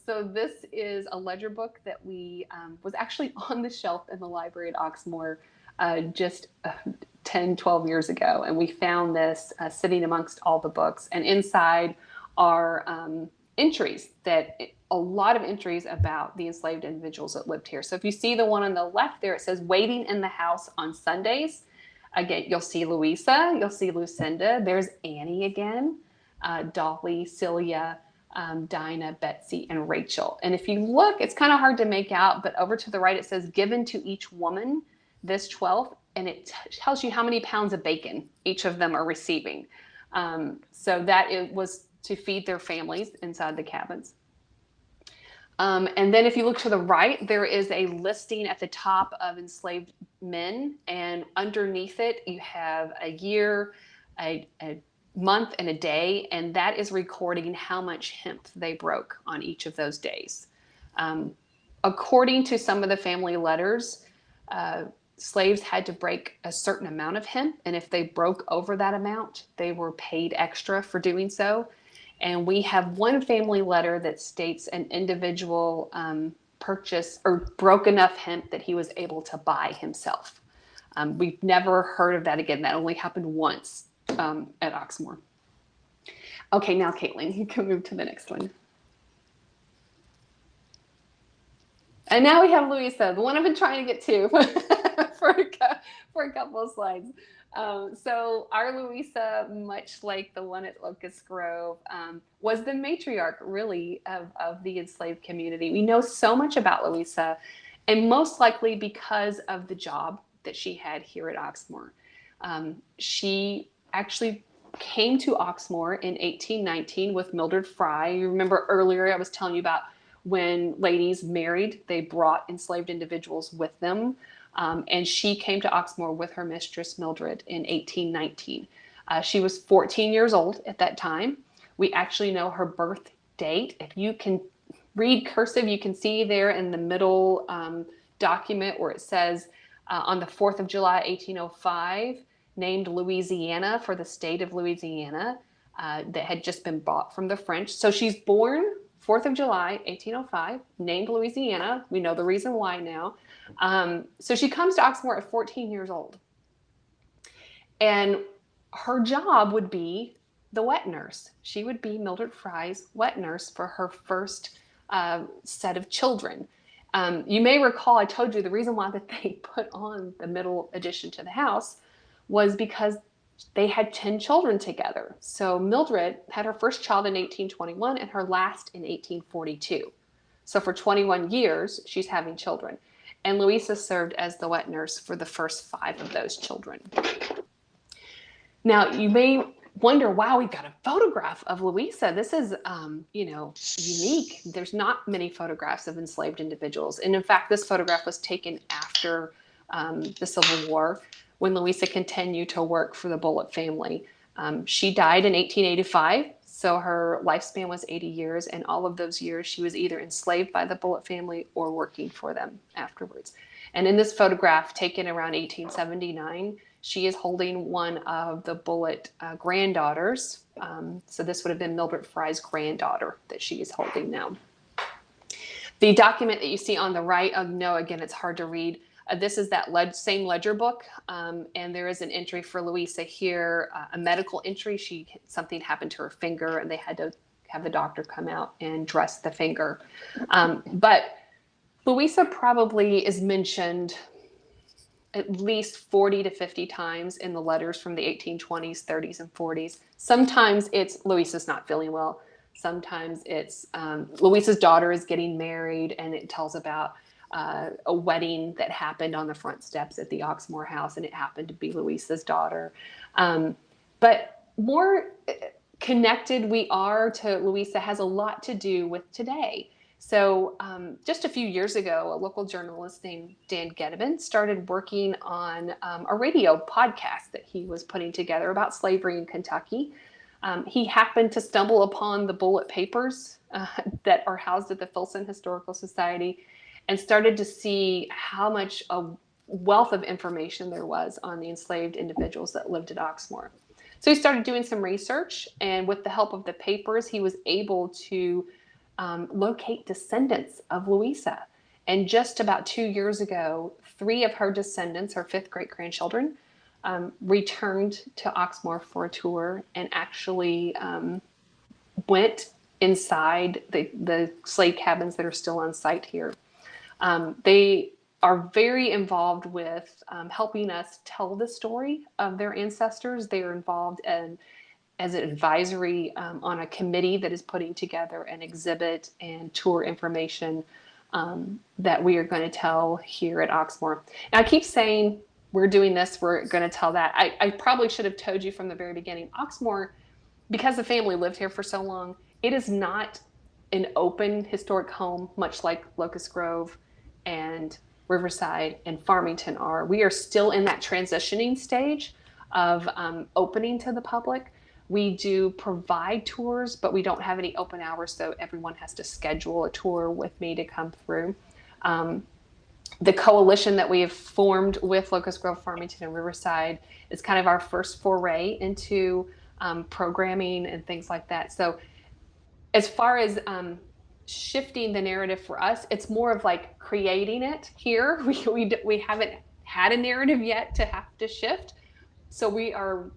So this is a ledger book that was actually on the shelf in the library at Oxmoor just 10, 12 years ago. And we found this sitting amongst all the books. And inside are entries a lot of entries about the enslaved individuals that lived here. So if you see the one on the left there, it says waiting in the house on Sundays. Again, you'll see Louisa, you'll see Lucinda. There's Annie again, Dolly, Celia, Dinah, Betsy, and Rachel. And if you look, it's kind of hard to make out, but over to the right, it says given to each woman this 12th, and it tells you how many pounds of bacon each of them are receiving. So that it was to feed their families inside the cabins. And then if you look to the right, there is a listing at the top of enslaved men, and underneath it, you have a year, a month, and a day, and that is recording how much hemp they broke on each of those days. According to some of the family letters, slaves had to break a certain amount of hemp, and if they broke over that amount, they were paid extra for doing so. And we have one family letter that states an individual purchased or broke enough hemp that he was able to buy himself. We've never heard of that again. That only happened once at Oxmoor. Okay, now Caitlin, you can move to the next one. And now we have Louisa, the one I've been trying to get to for a couple of slides. So our Louisa, much like the one at Locust Grove, was the matriarch really of the enslaved community. We know so much about Louisa, and most likely because of the job that she had here at Oxmoor. She actually came to Oxmoor in 1819 with Mildred Fry. You remember earlier I was telling you about when ladies married, they brought enslaved individuals with them. And she came to Oxmoor with her mistress, Mildred, in 1819. She was 14 years old at that time. We actually know her birth date. If you can read cursive, you can see there in the middle document where it says on the 4th of July, 1805, named Louisiana for the state of Louisiana that had just been bought from the French. So she's born 4th of July, 1805, named Louisiana. We know the reason why now. So she comes to Oxmoor at 14 years old. And her job would be the wet nurse. She would be Mildred Fry's wet nurse for her first set of children. You may recall I told you the reason why that they put on the middle addition to the house was because they had 10 children together. So Mildred had her first child in 1821 and her last in 1842. So for 21 years, she's having children. And Louisa served as the wet nurse for the first 5 of those children. Now, you may wonder, wow, we've got a photograph of Louisa. This is, unique. There's not many photographs of enslaved individuals. And in fact, this photograph was taken after the Civil War, when Louisa continued to work for the Bullitt family. She died in 1885, so her lifespan was 80 years, and all of those years she was either enslaved by the Bullitt family or working for them afterwards. And in this photograph taken around 1879, she is holding one of the Bullitt granddaughters. So this would have been Mildred Fry's granddaughter that she is holding now. The document that you see on the right, no, again, it's hard to read. This is that same ledger book, and there is an entry for Louisa here, a medical entry. Something happened to her finger, and they had to have the doctor come out and dress the finger. But Louisa probably is mentioned at least 40 to 50 times in the letters from the 1820s, 30s, and 40s. Sometimes it's Louisa's not feeling well. Sometimes it's Louisa's daughter is getting married, and it tells about a wedding that happened on the front steps at the Oxmoor house, and it happened to be Louisa's daughter. But more connected we are to Louisa has a lot to do with today. So just a few years ago, a local journalist named Dan Geddeman started working on a radio podcast that he was putting together about slavery in Kentucky. He happened to stumble upon the Bullitt papers that are housed at the Filson Historical Society, and started to see how much a wealth of information there was on the enslaved individuals that lived at Oxmoor. So he started doing some research, and with the help of the papers, he was able to locate descendants of Louisa. And just about 2 years ago, 3 of her descendants, her 5th great-grandchildren, returned to Oxmoor for a tour and actually went inside the slave cabins that are still on site here. They are very involved with helping us tell the story of their ancestors. They are involved as an advisory on a committee that is putting together an exhibit and tour information that we are going to tell here at Oxmoor. And I keep saying we're doing this, we're going to tell that. I probably should have told you from the very beginning, Oxmoor, because the family lived here for so long, it is not an open historic home, much like Locust Grove and Riverside and Farmington are. We are still in that transitioning stage of opening to the public. We do provide tours, but we don't have any open hours, so everyone has to schedule a tour with me to come through. The coalition that we have formed with Locust Grove, Farmington, and Riverside is kind of our first foray into programming and things like that. So as far as shifting the narrative for us, it's more of like creating it here. We haven't had a narrative yet to have to shift. So we are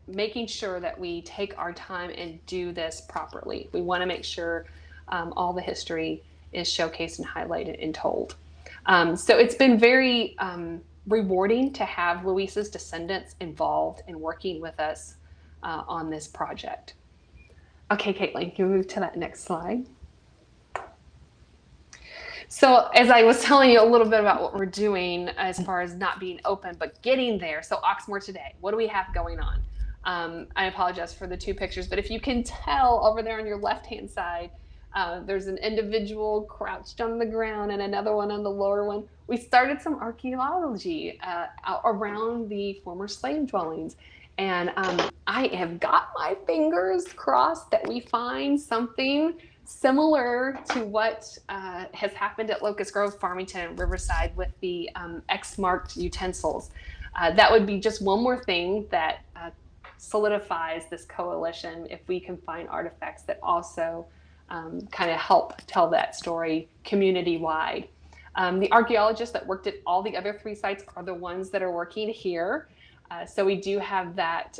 making sure that we take our time and do this properly. We want to make sure all the history is showcased and highlighted and told. So it's been very rewarding to have Louisa's descendants involved in working with us on this project. Okay, Caitlin, can we move to that next slide? So as I was telling you a little bit about what we're doing as far as not being open, but getting there. So Oxmoor today, what do we have going on? I apologize for the 2 pictures, but if you can tell over there on your left-hand side, there's an individual crouched on the ground and another one on the lower one. We started some archaeology around the former slave dwellings. And I have got my fingers crossed that we find something similar to what has happened at Locust Grove, Farmington, and Riverside with the X-marked utensils. That would be just one more thing that solidifies this coalition if we can find artifacts that also kind of help tell that story community-wide. The archaeologists that worked at all the other 3 sites are the ones that are working here. So we do have that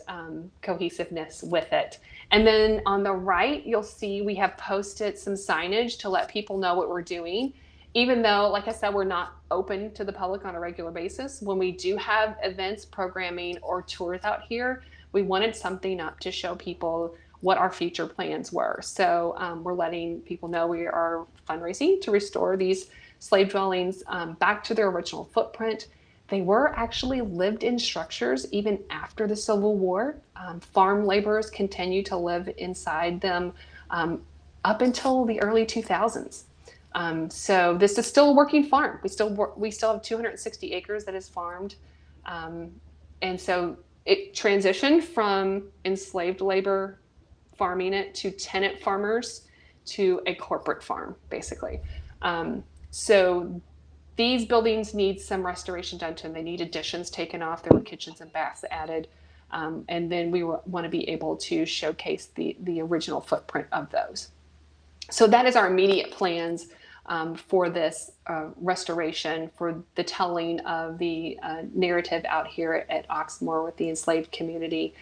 cohesiveness with it. And then on the right, you'll see we have posted some signage to let people know what we're doing. Even though, like I said, we're not open to the public on a regular basis, when we do have events, programming, or tours out here, we wanted something up to show people what our future plans were. So we're letting people know we are fundraising to restore these slave dwellings back to their original footprint. They were actually lived-in structures even after the Civil War. Farm laborers continued to live inside them up until the early 2000s. So this is still a working farm. We still have 260 acres that is farmed, and so it transitioned from enslaved labor farming it to tenant farmers to a corporate farm, basically. So these buildings need some restoration done to them. They need additions taken off. There were kitchens and baths added. And then we want to be able to showcase the original footprint of those. So that is our immediate plans for this restoration, for the telling of the narrative out here at Oxmoor with the enslaved community.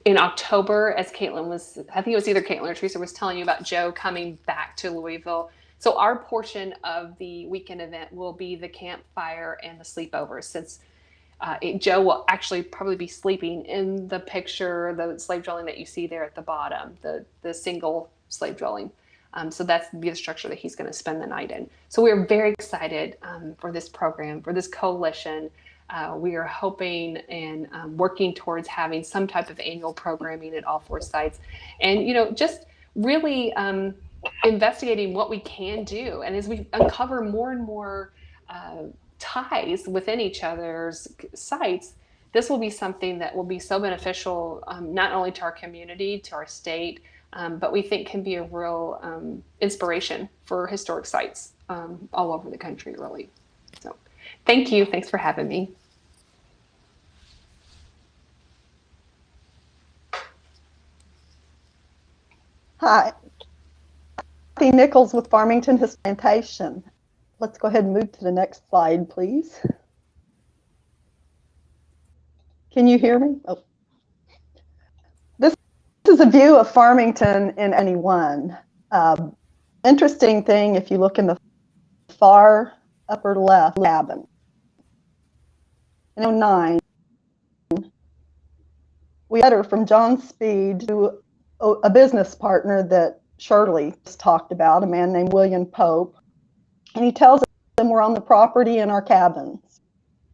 In October, as Caitlin was, I think it was either Caitlin or Teresa was telling you about Joe coming back to Louisville. So our portion of the weekend event will be the campfire and the sleepovers, since Joe will actually probably be sleeping in the picture, the slave dwelling that you see there at the bottom, the single slave dwelling. So that's the structure that he's going to spend the night in. So we're very excited for this program, for this coalition. We are hoping and working towards having some type of annual programming at all 4 sites, and just really investigating what we can do. And as we uncover more and more ties within each other's sites, this will be something that will be so beneficial, not only to our community, to our state, but we think can be a real inspiration for historic sites all over the country, really. So thank you. Thanks for having me. Hi, Kathy Nichols with Farmington Historic Plantation. Let's go ahead and move to the next slide, please. Can you hear me? Oh. This is a view of Farmington in '91. Interesting thing, if you look in the far upper left cabin. In '09, we had a letter from John Speed to a business partner that Shirley just talked about, a man named William Pope. And he tells them we're on the property in our cabins.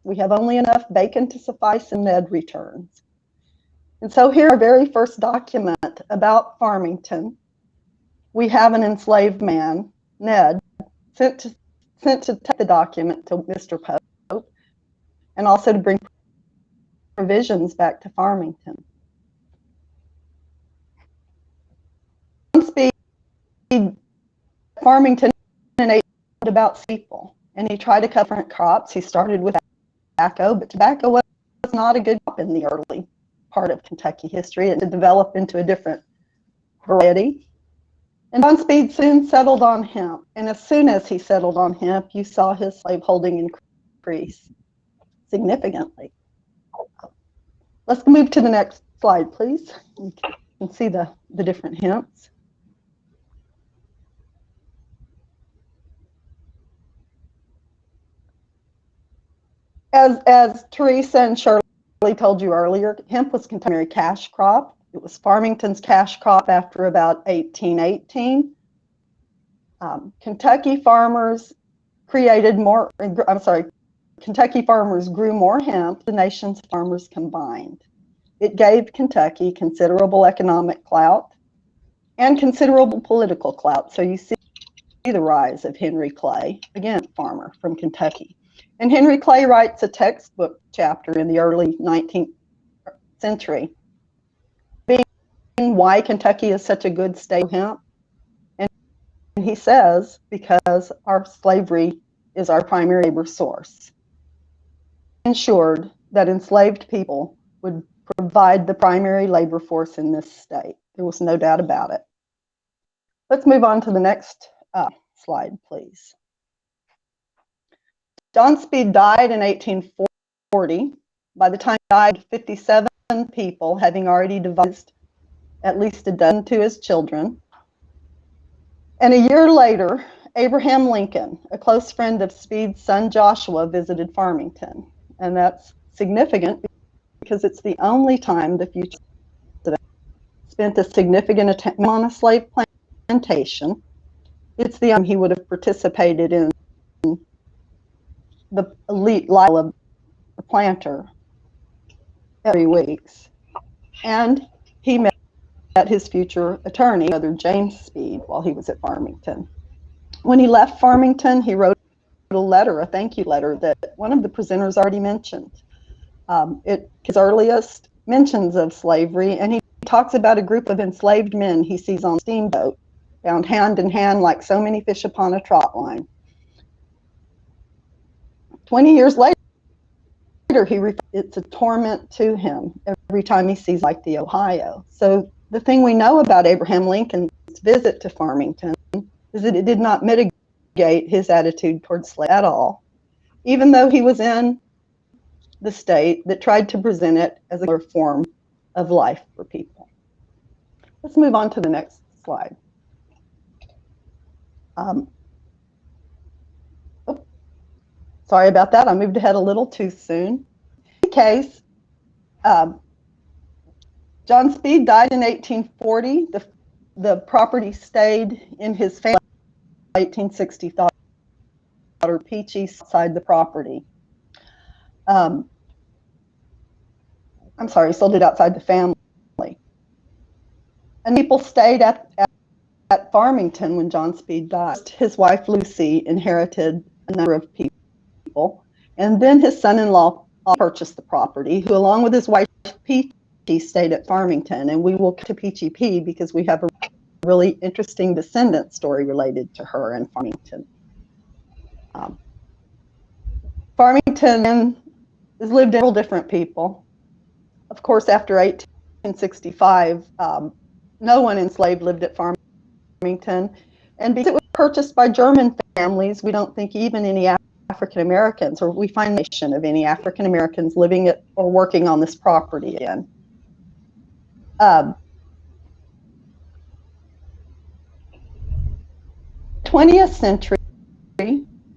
We have only enough bacon to suffice, and Ned returns. And so here, our very first document about Farmington, we have an enslaved man, Ned, sent to take the document to Mr. Pope, and also to bring provisions back to Farmington. Speed Farmington in about people, and he tried to cover different crops. He started with tobacco, but tobacco was not a good crop in the early part of Kentucky history. It developed into a different variety. And John Speed soon settled on hemp, and as soon as he settled on hemp, you saw his slaveholding increase significantly. Let's move to the next slide, please. You can see the different hemps. As Teresa and Shirley told you earlier, hemp was Kentucky's primary cash crop. It was Farmington's cash crop after about 1818. Kentucky farmers grew more hemp than the nation's farmers combined. It gave Kentucky considerable economic clout and considerable political clout. So you see the rise of Henry Clay, again, farmer from Kentucky. And Henry Clay writes a textbook chapter in the early 19th century, being why Kentucky is such a good state of hemp. And he says, because our slavery is our primary labor source. Ensured that enslaved people would provide the primary labor force in this state. There was no doubt about it. Let's move on to the next slide, please. John Speed died in 1840. By the time he died, 57 people, having already devised at least a dozen to his children. And a year later, Abraham Lincoln, a close friend of Speed's son Joshua, visited Farmington. And that's significant because it's the only time the future president spent a significant time on a slave plantation. It's the only time he would have participated in the elite life of the planter every weeks. And he met his future attorney, Brother James Speed, while he was at Farmington. When he left Farmington, he wrote a letter, a thank you letter, that one of the presenters already mentioned. His earliest mentions of slavery, and he talks about a group of enslaved men he sees on a steamboat, bound hand in hand like so many fish upon a trot line. 20 years later, it's a torment to him every time he sees like the Ohio. So the thing we know about Abraham Lincoln's visit to Farmington is that it did not mitigate his attitude towards slavery at all, even though he was in the state that tried to present it as a form of life for people. Let's move on to the next slide. Sorry about that, I moved ahead a little too soon. In case, John Speed died in 1840. The property stayed in his family in 1860. Daughter Peachy outside the property. I'm sorry, sold it outside the family. And people stayed at Farmington when John Speed died. His wife Lucy inherited a number of people, and then his son-in-law purchased the property, who along with his wife Peachy stayed at Farmington. And we will get to Peachy P because we have a really interesting descendant story related to her in Farmington. Farmington has lived in several different people. Of course, after 1865, no one enslaved lived at Farmington. And because it was purchased by German families, we don't think even any African Americans, or we find no mention of any African Americans living at or working on this property again. 20th century,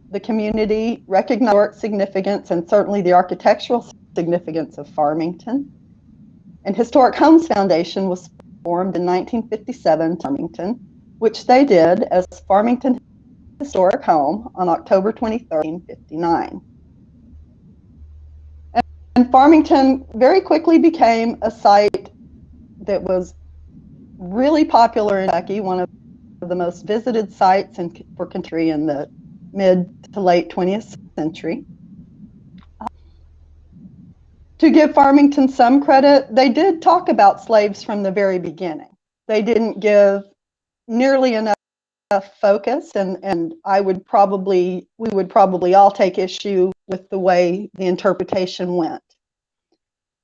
the community recognized the significance and certainly the architectural significance of Farmington. And Historic Homes Foundation was formed in 1957 in Farmington, which they did as Farmington Historic Home on October 23, 1959. And Farmington very quickly became a site that was really popular in Kentucky, one of the most visited sites for country in the mid to late 20th century. To give Farmington some credit, they did talk about slaves from the very beginning. They didn't give nearly enough focus, and we would probably all take issue with the way the interpretation went.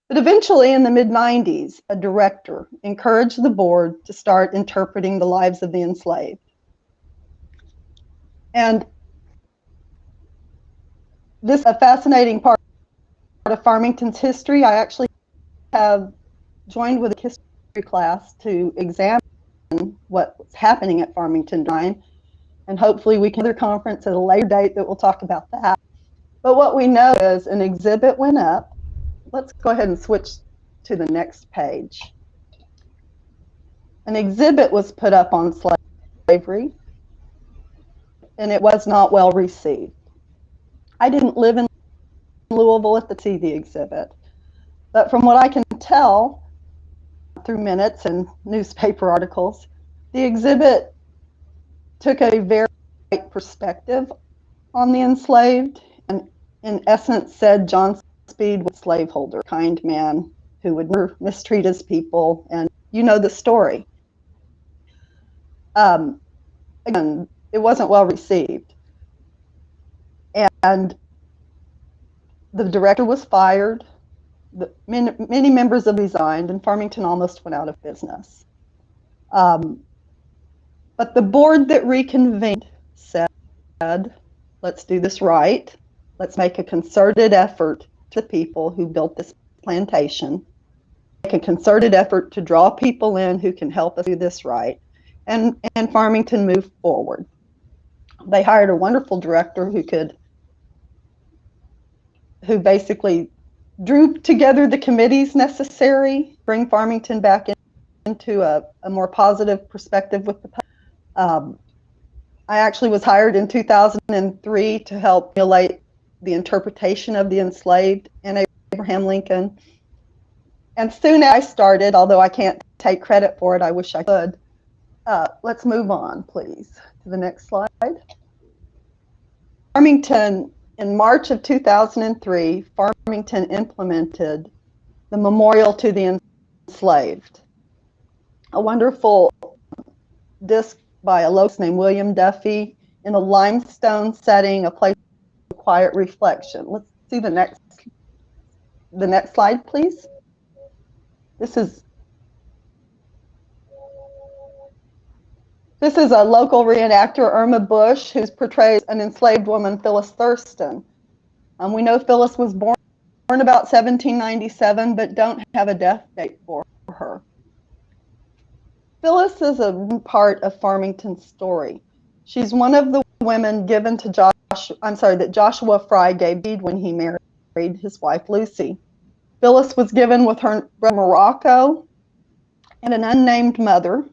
But eventually, in the mid-90s, a director encouraged the board to start interpreting the lives of the enslaved. And this is a fascinating part of Farmington's history. I actually have joined with a history class to examine what's happening at Farmington time, and hopefully we can have another conference at a later date that will talk about that. But what we know is an exhibit went up. Let's go ahead and switch to the next page. An exhibit was put up on slavery, and it was not well received. I didn't live in Louisville to see the exhibit, but from what I can tell through minutes and newspaper articles, the exhibit took a very right perspective on the enslaved, and in essence said John Speed was a slaveholder, kind man who would never mistreat his people, and you know the story. Again, it wasn't well received, and the director was fired. Many members have resigned, and Farmington almost went out of business. But the board that reconvened said, let's do this right. Let's make a concerted effort to the people who built this plantation, make a concerted effort to draw people in who can help us do this right, and Farmington moved forward. They hired a wonderful director who basically drew together the committees necessary, bring Farmington back into a more positive perspective with the public. I actually was hired in 2003 to help formulate the interpretation of the enslaved and Abraham Lincoln. And soon as I started, although I can't take credit for it, I wish I could. Let's move on, please, to the next slide. Farmington, in March of 2003, Farmington implemented the Memorial to the Enslaved, a wonderful disc by a locust named William Duffy in a limestone setting, a place of quiet reflection. Let's see the next slide, please. This is a local reenactor, Irma Bush, who portrays an enslaved woman, Phyllis Thurston. We know Phyllis was born about 1797, but don't have a death date for her. Phyllis is a part of Farmington's story. She's one of the women given to that Joshua Fry gave when he married his wife, Lucy. Phyllis was given with her brother Morocco and an unnamed mother.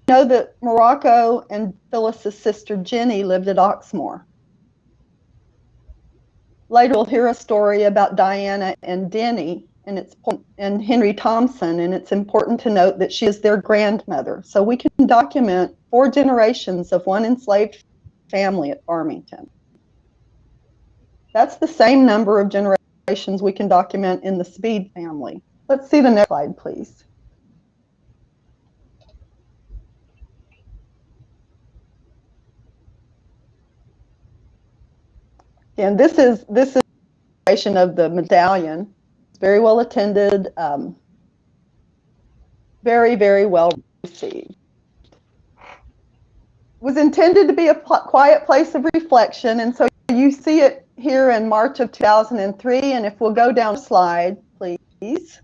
We know that Morocco and Phyllis's sister Jenny lived at Oxmoor. Later we'll hear a story about Diana and Denny and Henry Thompson, and it's important to note that she is their grandmother. So we can document 4 generations of one enslaved family at Farmington. That's the same number of generations we can document in the Speed family. Let's see the next slide, please. And this is of the medallion. It's very well attended, very, very well received. It was intended to be a quiet place of reflection, and so you see it here in March of 2003, and if we'll go down a slide, please,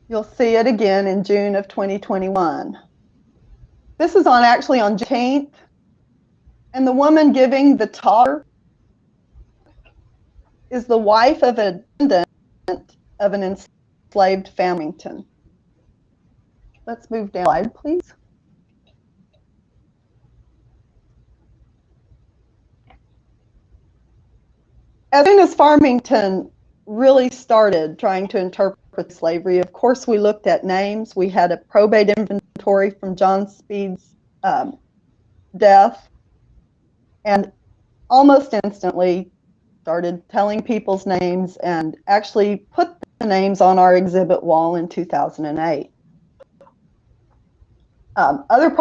you'll see it again in June of 2021. This is actually on June 18th, and the woman giving the talk is the wife of a descendant of an enslaved Farmington. Let's move down a slide, please. As soon as Farmington really started trying to interpret slavery, of course we looked at names. We had a probate inventory from John Speed's death, and almost instantly started telling people's names and actually put the names on our exhibit wall in 2008. Other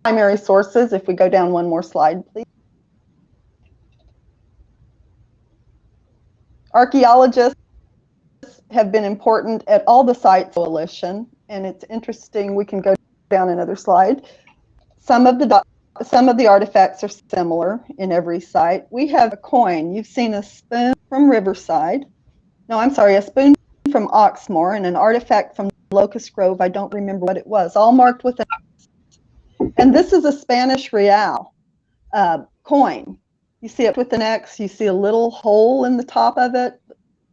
primary sources, if we go down one more slide, please. Archaeologists have been important at all the sites coalition, and it's interesting, we can go down another slide. Some of the artifacts are similar in every site. We have a coin. You've seen a spoon from Riverside. No, I'm sorry, a spoon from Oxmoor and an artifact from Locust Grove. I don't remember what it was, all marked with an X. And this is a Spanish real coin. You see it with an X. You see a little hole in the top of it,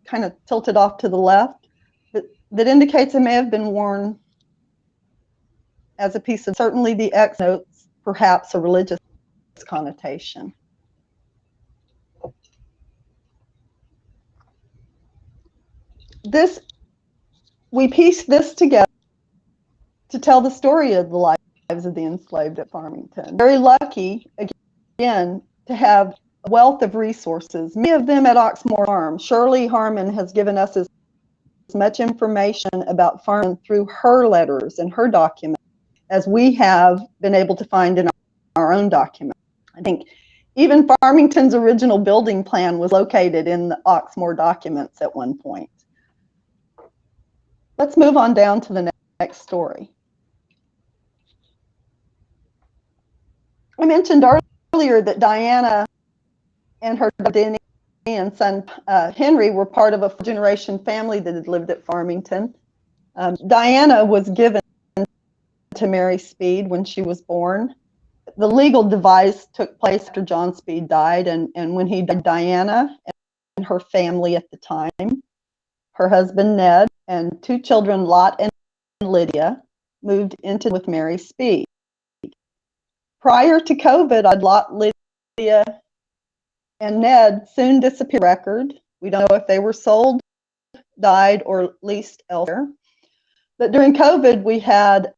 kind of tilted off to the left, that indicates it may have been worn as a piece of, certainly the X notes perhaps a religious connotation. We pieced this together to tell the story of the lives of the enslaved at Farmington. Very lucky, again, to have a wealth of resources, many of them at Oxmoor Farm. Shirley Harmon has given us as much information about Farmington through her letters and her documents as we have been able to find in our own documents. I think even Farmington's original building plan was located in the Oxmoor documents at one point. Let's move on down to the next story. I mentioned earlier that Diana and her Denny and son Henry were part of a four-generation family that had lived at Farmington. Diana was given to Mary Speed when she was born. The legal demise took place after John Speed died, and when he died, Diana and her family at the time, her husband Ned, and two children, Lot and Lydia, moved into with Mary Speed. Prior to COVID, Lot, Lydia, and Ned soon disappeared record. We don't know if they were sold, died, or leased elsewhere. But during COVID, we had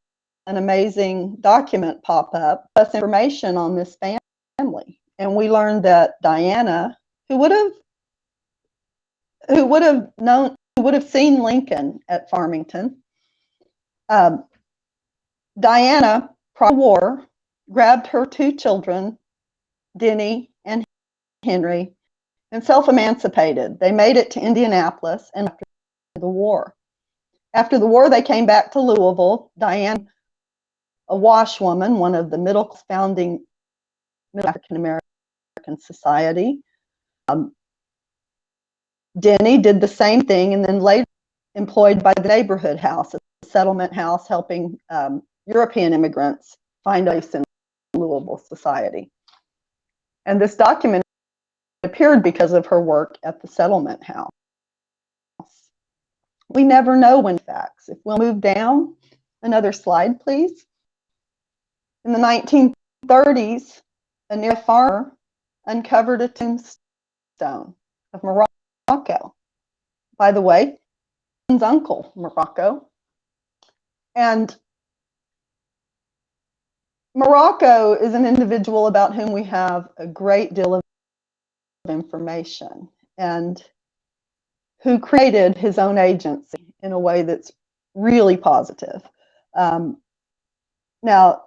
an amazing document pop up, plus information on this family. And we learned that Diana, who would have seen Lincoln at Farmington, Diana, prior to war, grabbed her 2 children, Denny and Henry, and self-emancipated. They made it to Indianapolis and after the war. After the war, they came back to Louisville. Diane, a washwoman, one of the founding African American society. Denny did the same thing and then later employed by the neighborhood house, a settlement house helping European immigrants find a place in Louisville society. And this document appeared because of her work at the settlement house. We never know when facts. If we'll move down, another slide, please. In the 1930s, a nearby farmer uncovered a tombstone of Morocco. By the way, his uncle, Morocco. And Morocco is an individual about whom we have a great deal of information and who created his own agency in a way that's really positive. Now,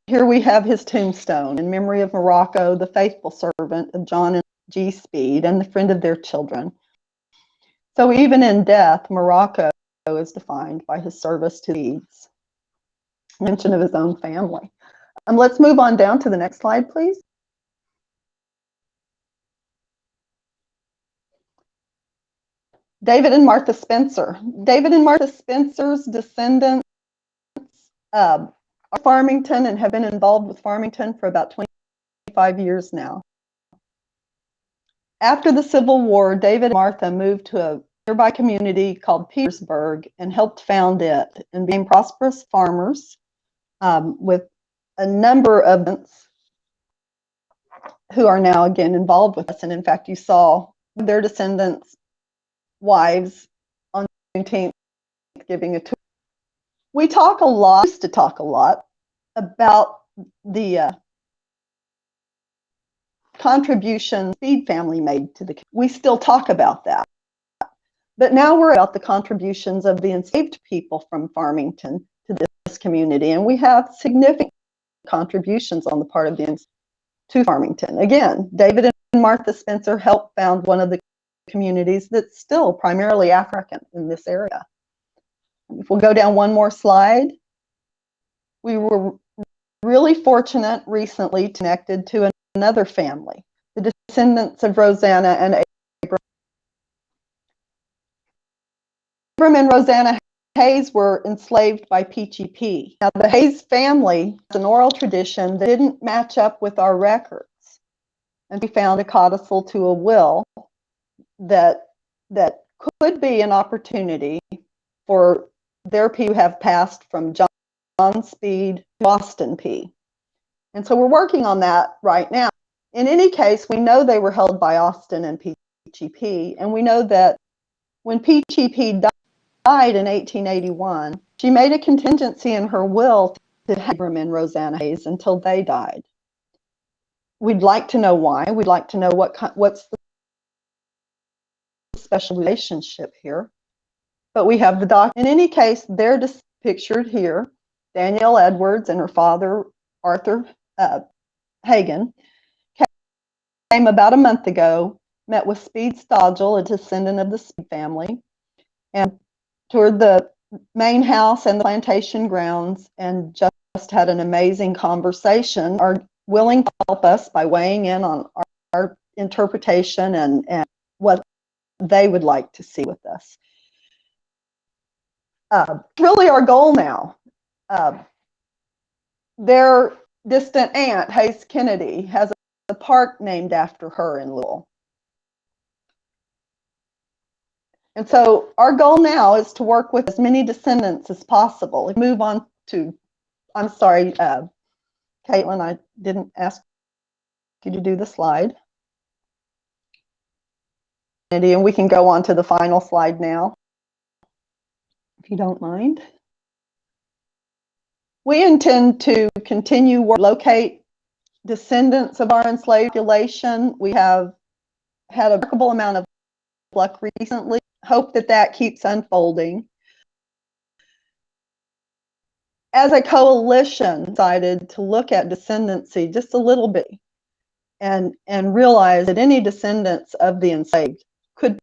here we have his tombstone in memory of Morocco, the faithful servant of John and G. Speed and the friend of their children. So even in death, Morocco is defined by his service to the needs. Mention of his own family. Let's move on down to the next slide, please. David and Martha Spencer. David and Martha Spencer's descendants are Farmington and have been involved with Farmington for about 25 years now. After the Civil War, David and Martha moved to a nearby community called Petersburg and helped found it and became prosperous farmers with a number of who are now again involved with us. And in fact, you saw their descendants' wives on Juneteenth giving a tour. We used to talk a lot about the contribution the Speed family made to the community. We still talk about that. But now we're about the contributions of the enslaved people from Farmington to this community. And we have significant contributions on the part of the to Farmington. Again, David and Martha Spencer helped found one of the communities that's still primarily African in this area. If we'll go down one more slide, we were really fortunate recently connected to another family, the descendants of Rosanna and Abram. Abram and Rosanna Hayes were enslaved by Peachy P. Now, the Hayes family has an oral tradition that didn't match up with our records. And we found a codicil to a will that could be an opportunity for their P who have passed from John Speed to Austin P. And so we're working on that right now. In any case, we know they were held by Austin and Peachy P. And we know that when Peachy P died in 1881, she made a contingency in her will to Abram and Rosanna Hayes until they died. We'd like to know why. We'd like to know what's the special relationship here. But we have the doc. In any case, they're just pictured here. Danielle Edwards and her father, Arthur Hagen, came about a month ago, met with Speed Stodgel, a descendant of the Speed family, and toured the main house and the plantation grounds and just had an amazing conversation, are willing to help us by weighing in on our interpretation and what they would like to see with us. Really our goal now. Their distant aunt, Hayes Kennedy, has a park named after her in Louisville. And so our goal now is to work with as many descendants as possible. We move on to, I'm sorry, Caitlin, I didn't ask you to do the slide. and we can go on to the final slide now, if you don't mind. We intend to continue to locate descendants of our enslaved population. We have had a remarkable amount of luck recently. Hope that that keeps unfolding. As a coalition, decided to look at descendancy just a little bit and realize that any descendants of the enslaved could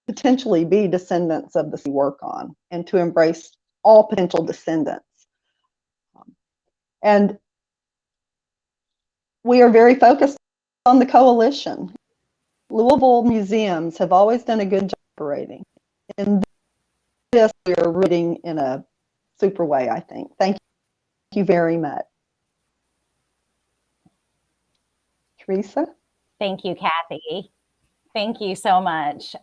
potentially be descendants of the we work on, and to embrace all potential descendants. And we are very focused on the coalition. Louisville museums have always done a good job operating. In this, we are rooting in a super way, I think. Thank you very much. Teresa? Thank you, Kathy. Thank you so much.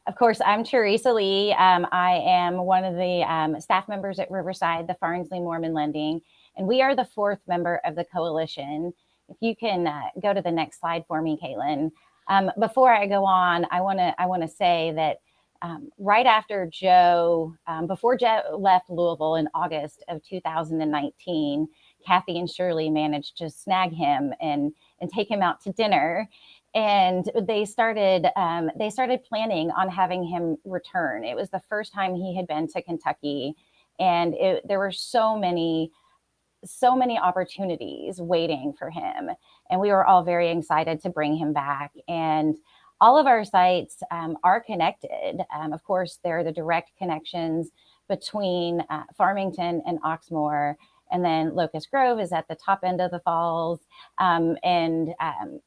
Of course, I'm Teresa Lee. I am one of the staff members at Riverside, the Farnsley-Moremen Landing, and we are the fourth member of the coalition. If you can go to the next slide for me, Caitlin. Before I go on, I want to say that right after Joe, before Joe left Louisville in August of 2019, Kathy and Shirley managed to snag him and take him out to dinner. And they started planning on having him return. It was the first time he had been to Kentucky, and there were so many opportunities waiting for him. And we were all very excited to bring him back. And all of our sites are connected. Of course, there are the direct connections between Farmington and Oxmoor. And then Locust Grove is at the top end of the falls, and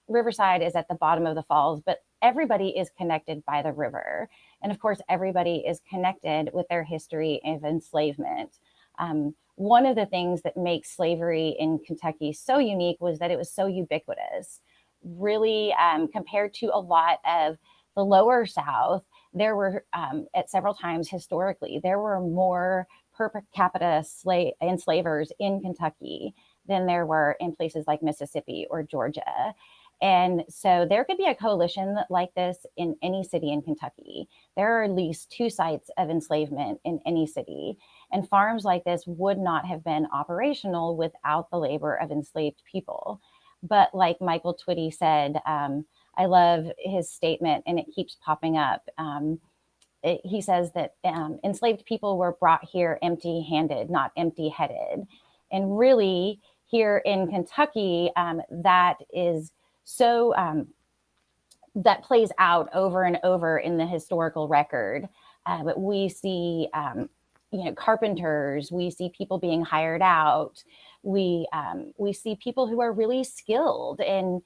Riverside is at the bottom of the falls, but everybody is connected by the river. And of course, everybody is connected with their history of enslavement. One of the things that makes slavery in Kentucky so unique was that it was so ubiquitous. Really, compared to a lot of the lower South, there were, at several times historically, there were more per capita enslavers in Kentucky than there were in places like Mississippi or Georgia. And so there could be a coalition like this in any city in Kentucky. There are at least 2 sites of enslavement in any city. And farms like this would not have been operational without the labor of enslaved people. But like Michael Twitty said, I love his statement, and it keeps popping up. He says that enslaved people were brought here empty-handed, not empty-headed. And really, here in Kentucky, that is so, that plays out over and over in the historical record. But we see, carpenters, we see people being hired out. We see people who are really skilled, and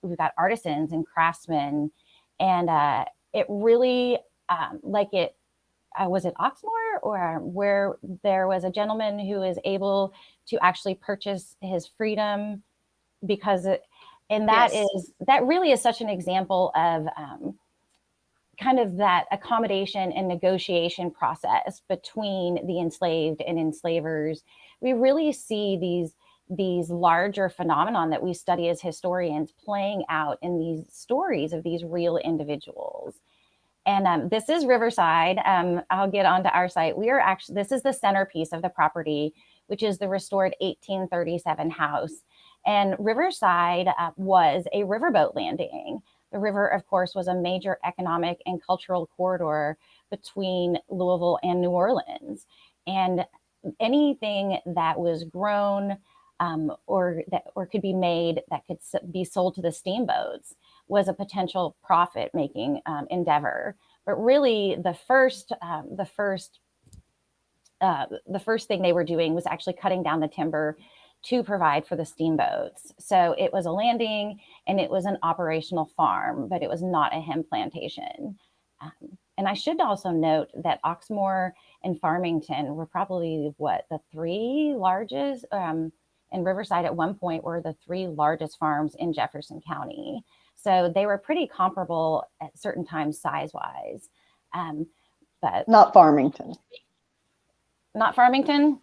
we've got artisans and craftsmen, and it really, was it Oxmoor, or where there was a gentleman who was able to actually purchase his freedom because that really is such an example of kind of that accommodation and negotiation process between the enslaved and enslavers. We really see these larger phenomenon that we study as historians playing out in these stories of these real individuals. And this is Riverside. I'll get onto our site. This is the centerpiece of the property, which is the restored 1837 house. And Riverside was a riverboat landing. The river, of course, was a major economic and cultural corridor between Louisville and New Orleans. And anything that was grown or could be made that could be sold to the steamboats was a potential profit-making endeavor. But really, the first thing they were doing was actually cutting down the timber to provide for the steamboats. So it was a landing and it was an operational farm, but it was not a hemp plantation. And I should also note that Oxmoor and Farmington were probably the 3 largest, and Riverside at one point were the 3 largest farms in Jefferson County. So they were pretty comparable at certain times size-wise. But not Farmington. Not Farmington?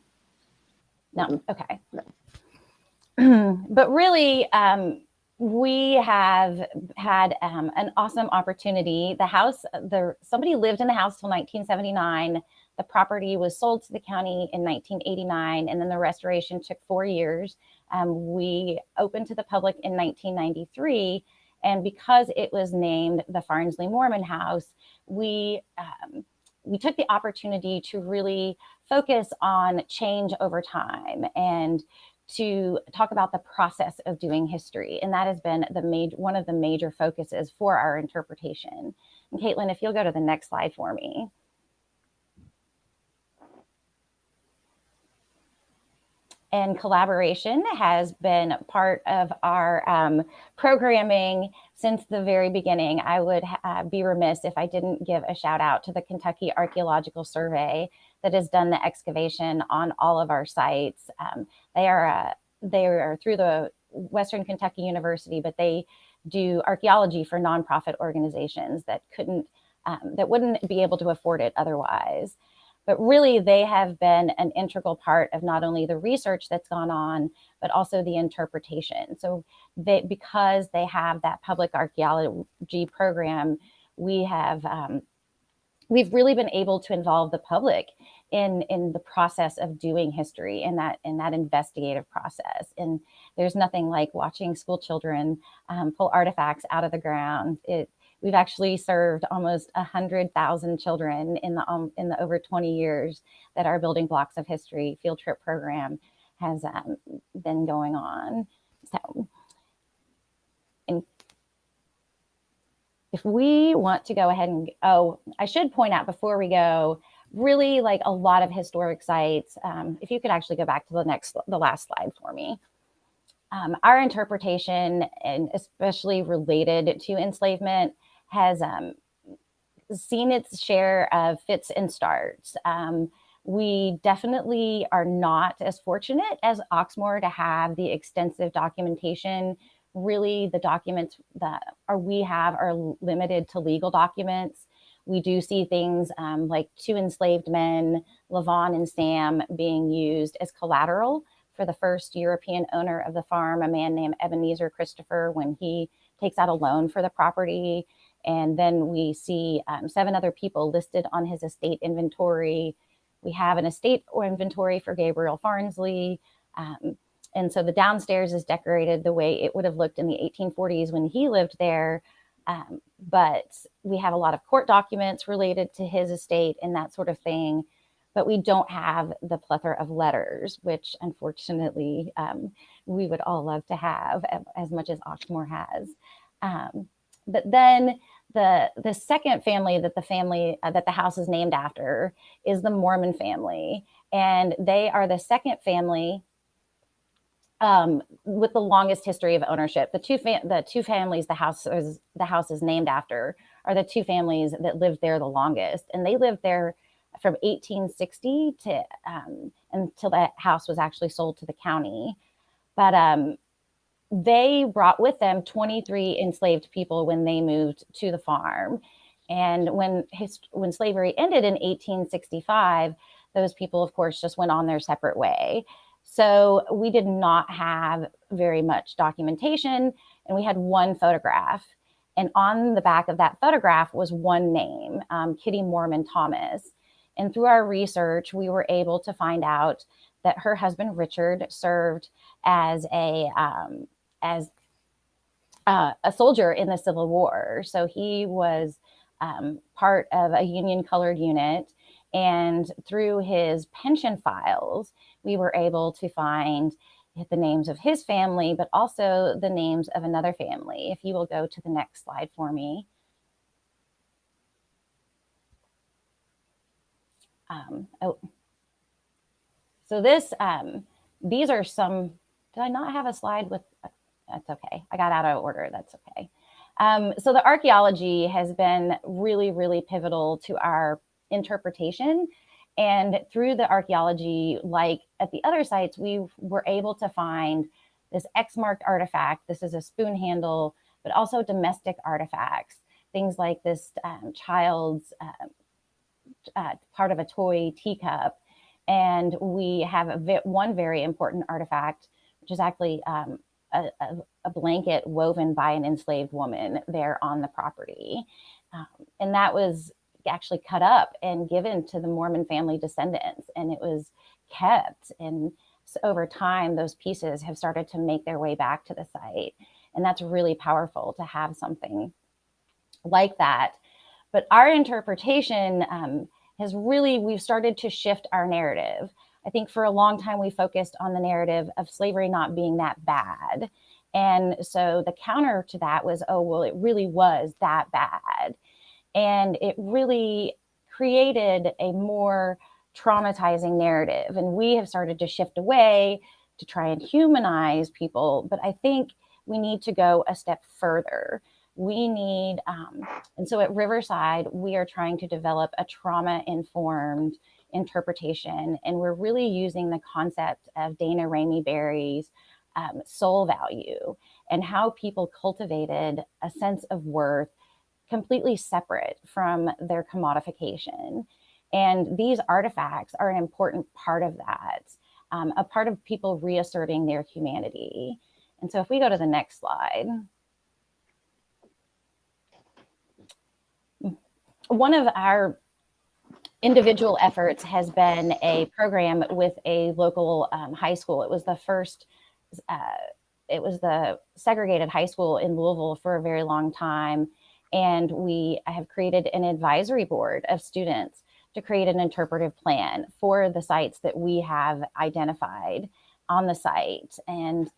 No, okay. No. But really, we have had an awesome opportunity. Somebody lived in the house till 1979. The property was sold to the county in 1989, and then the restoration took 4 years. We opened to the public in 1993, and because it was named the Farnsley-Moremen House, we took the opportunity to really focus on change over time and to talk about the process of doing history. And that has been one of the major focuses for our interpretation. And Caitlin, if you'll go to the next slide for me. And collaboration has been part of our programming since the very beginning. I would be remiss if I didn't give a shout out to the Kentucky Archaeological Survey that has done the excavation on all of our sites. They are through the Western Kentucky University, but they do archaeology for nonprofit organizations that wouldn't be able to afford it otherwise. But really, they have been an integral part of not only the research that's gone on, but also the interpretation. So because they have that public archaeology program, we've really been able to involve the public in the process of doing history, in that investigative process. And there's nothing like watching school children pull artifacts out of the ground. We've actually served almost 100,000 children in the over 20 years that our Building Blocks of History field trip program has been going on. So, and if we want to go ahead and, I should point out before we go, really like a lot of historic sites. If you could actually go back to the last slide for me. Our interpretation, and especially related to enslavement, has seen its share of fits and starts. We definitely are not as fortunate as Oxmoor to have the extensive documentation. Really, the documents that we have are limited to legal documents. We do see things like 2 enslaved men, Levon and Sam, being used as collateral for the first European owner of the farm, a man named Ebenezer Christopher, when he takes out a loan for the property. And then we see 7 other people listed on his estate inventory. We have an estate or inventory for Gabriel Farnsley. And so the downstairs is decorated the way it would have looked in the 1840s when he lived there. But we have a lot of court documents related to his estate and that sort of thing. But we don't have the plethora of letters, which unfortunately we would all love to have as much as Oxmoor has. But then the second family that the house is named after is the Moremen family, and they are the second family with the longest history of ownership. The two families the house is named after are the 2 families that lived there the longest, and they lived there from 1860 to until that house was actually sold to the county. But they brought with them 23 enslaved people when they moved to the farm. And when slavery ended in 1865, those people, of course, just went on their separate way. So we did not have very much documentation, and we had 1 photograph. And on the back of that photograph was 1 name, Kitty Moreman Thomas. And through our research, we were able to find out that her husband, Richard, served as a soldier in the Civil War. So he was part of a Union colored unit. And through his pension files, we were able to find the names of his family, but also the names of another family. If you will go to the next slide for me. So these are some, did I not have a slide with, that's okay. I got out of order, that's okay. So the archaeology has been really, really pivotal to our interpretation. And through the archaeology, like at the other sites, we were able to find this X-marked artifact. This is a spoon handle, but also domestic artifacts. Things like this child's part of a toy teacup. And we have one very important artifact, which is actually a blanket woven by an enslaved woman there on the property. And that was actually cut up and given to the Mormon family descendants, and it was kept. And so over time, those pieces have started to make their way back to the site. And that's really powerful to have something like that. But our interpretation we've started to shift our narrative. I think for a long time, we focused on the narrative of slavery not being that bad. And so the counter to that was, oh, well, it really was that bad. And it really created a more traumatizing narrative. And we have started to shift away to try and humanize people. But I think we need to go a step further. We need, and so at Riverside, we are trying to develop a trauma-informed interpretation. And we're really using the concept of Dana Ramey Berry's soul value and how people cultivated a sense of worth completely separate from their commodification. And these artifacts are an important part of that, a part of people reasserting their humanity. And so if we go to the next slide. One of our individual efforts has been a program with a local high school. It was the first, it was the segregated high school in Louisville for a very long time. And we have created an advisory board of students to create an interpretive plan for the sites that we have identified on the site. And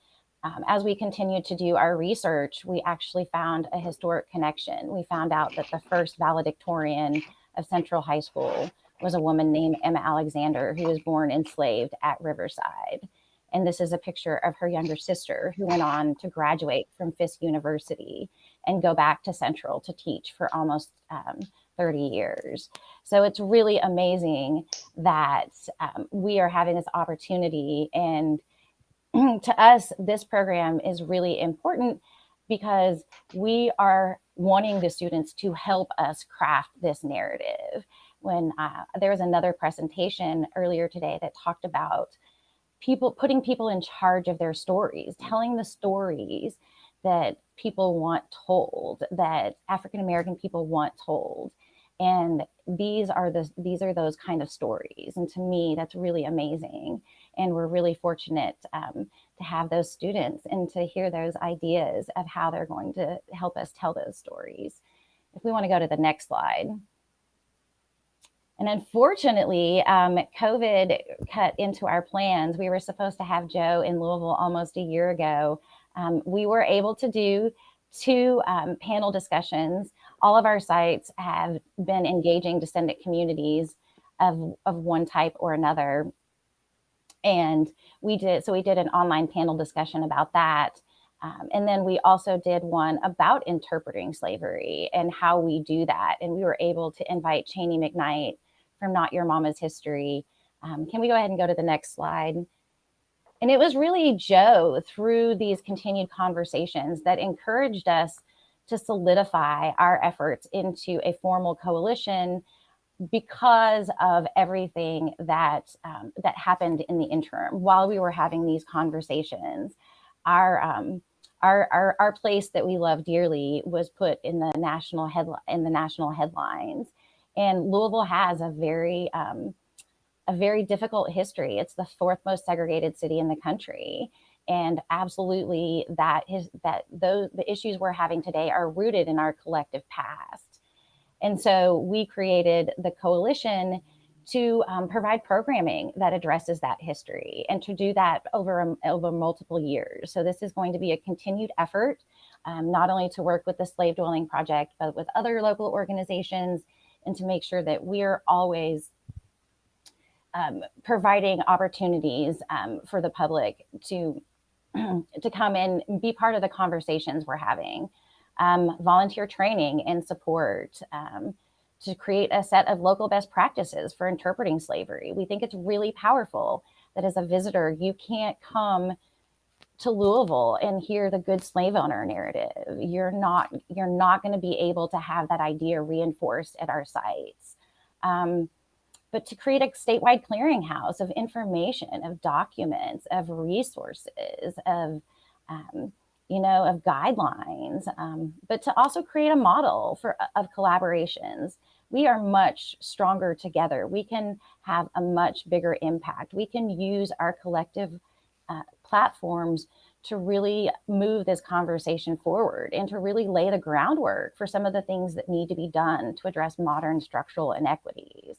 as we continued to do our research, we actually found a historic connection. We found out that the first valedictorian of Central High School was a woman named Emma Alexander, who was born enslaved at Riverside. And this is a picture of her younger sister, who went on to graduate from Fisk University and go back to Central to teach for almost 30 years. So it's really amazing that we are having this opportunity. And to us, this program is really important because we are wanting the students to help us craft this narrative. When there was another presentation earlier today that talked about putting people in charge of their stories, telling the stories that people want told, that African American people want told. And these are those kind of stories. And to me, that's really amazing. And we're really fortunate to have those students and to hear those ideas of how they're going to help us tell those stories. If we want to go to the next slide. And unfortunately, COVID cut into our plans. We were supposed to have Joe in Louisville almost a year ago. We were able to do 2 panel discussions. All of our sites have been engaging descendant communities of one type or another. And we did an online panel discussion about that. And then we also did one about interpreting slavery and how we do that. And we were able to invite Cheney McKnight from Not Your Mama's History. Can we go ahead and go to the next slide? And it was really Joe, through these continued conversations, that encouraged us to solidify our efforts into a formal coalition because of everything that that happened in the interim while we were having these conversations. Our place that we love dearly was put in the national headlines, and Louisville has a very difficult history. It's the 4th most segregated city in the country. And absolutely the issues we're having today are rooted in our collective past. And so we created the coalition to provide programming that addresses that history and to do that over multiple years. So this is going to be a continued effort, not only to work with the Slave Dwelling Project, but with other local organizations, and to make sure that we're always providing opportunities for the public to come in and be part of the conversations we're having. Volunteer training and support, to create a set of local best practices for interpreting slavery. We think it's really powerful that as a visitor, you can't come to Louisville and hear the good slave owner narrative. You're not going to be able to have that idea reinforced at our sites. But to create a statewide clearinghouse of information, of documents, of resources, of of guidelines, but to also create a model of collaborations. We are much stronger together. We can have a much bigger impact. We can use our collective platforms to really move this conversation forward and to really lay the groundwork for some of the things that need to be done to address modern structural inequities.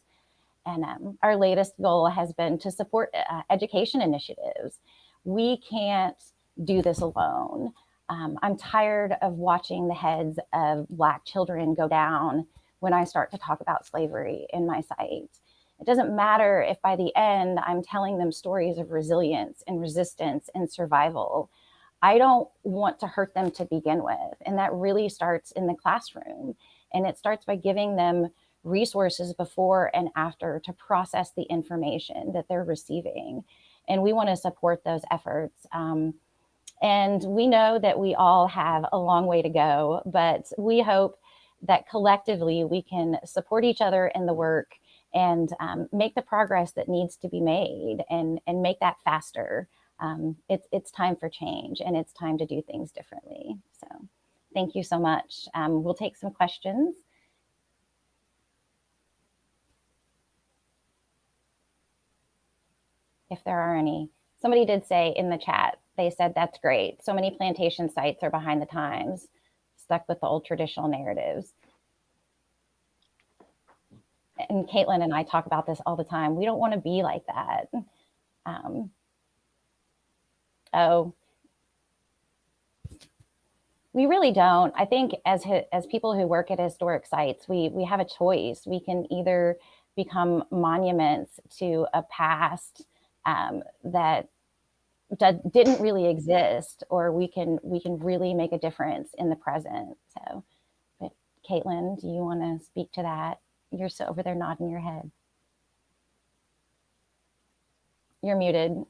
And our latest goal has been to support education initiatives. We can't do this alone. I'm tired of watching the heads of Black children go down when I start to talk about slavery in my site. It doesn't matter if by the end I'm telling them stories of resilience and resistance and survival. I don't want to hurt them to begin with. And that really starts in the classroom. And it starts by giving them resources before and after to process the information that they're receiving. And we want to support those efforts. And we know that we all have a long way to go, but we hope that collectively we can support each other in the work and make the progress that needs to be made and make that faster. It's time for change, and it's time to do things differently. So thank you so much. We'll take some questions. If there are any. Somebody did say in the chat, they said, that's great. So many plantation sites are behind the times, stuck with the old traditional narratives. And Caitlin and I talk about this all the time. We don't want to be like that. We really don't. I think as people who work at historic sites, we have a choice. We can either become monuments to a past that didn't really exist, or we can really make a difference in the present. So, but Caitlin, do you want to speak to that? You're so over there nodding your head. You're muted.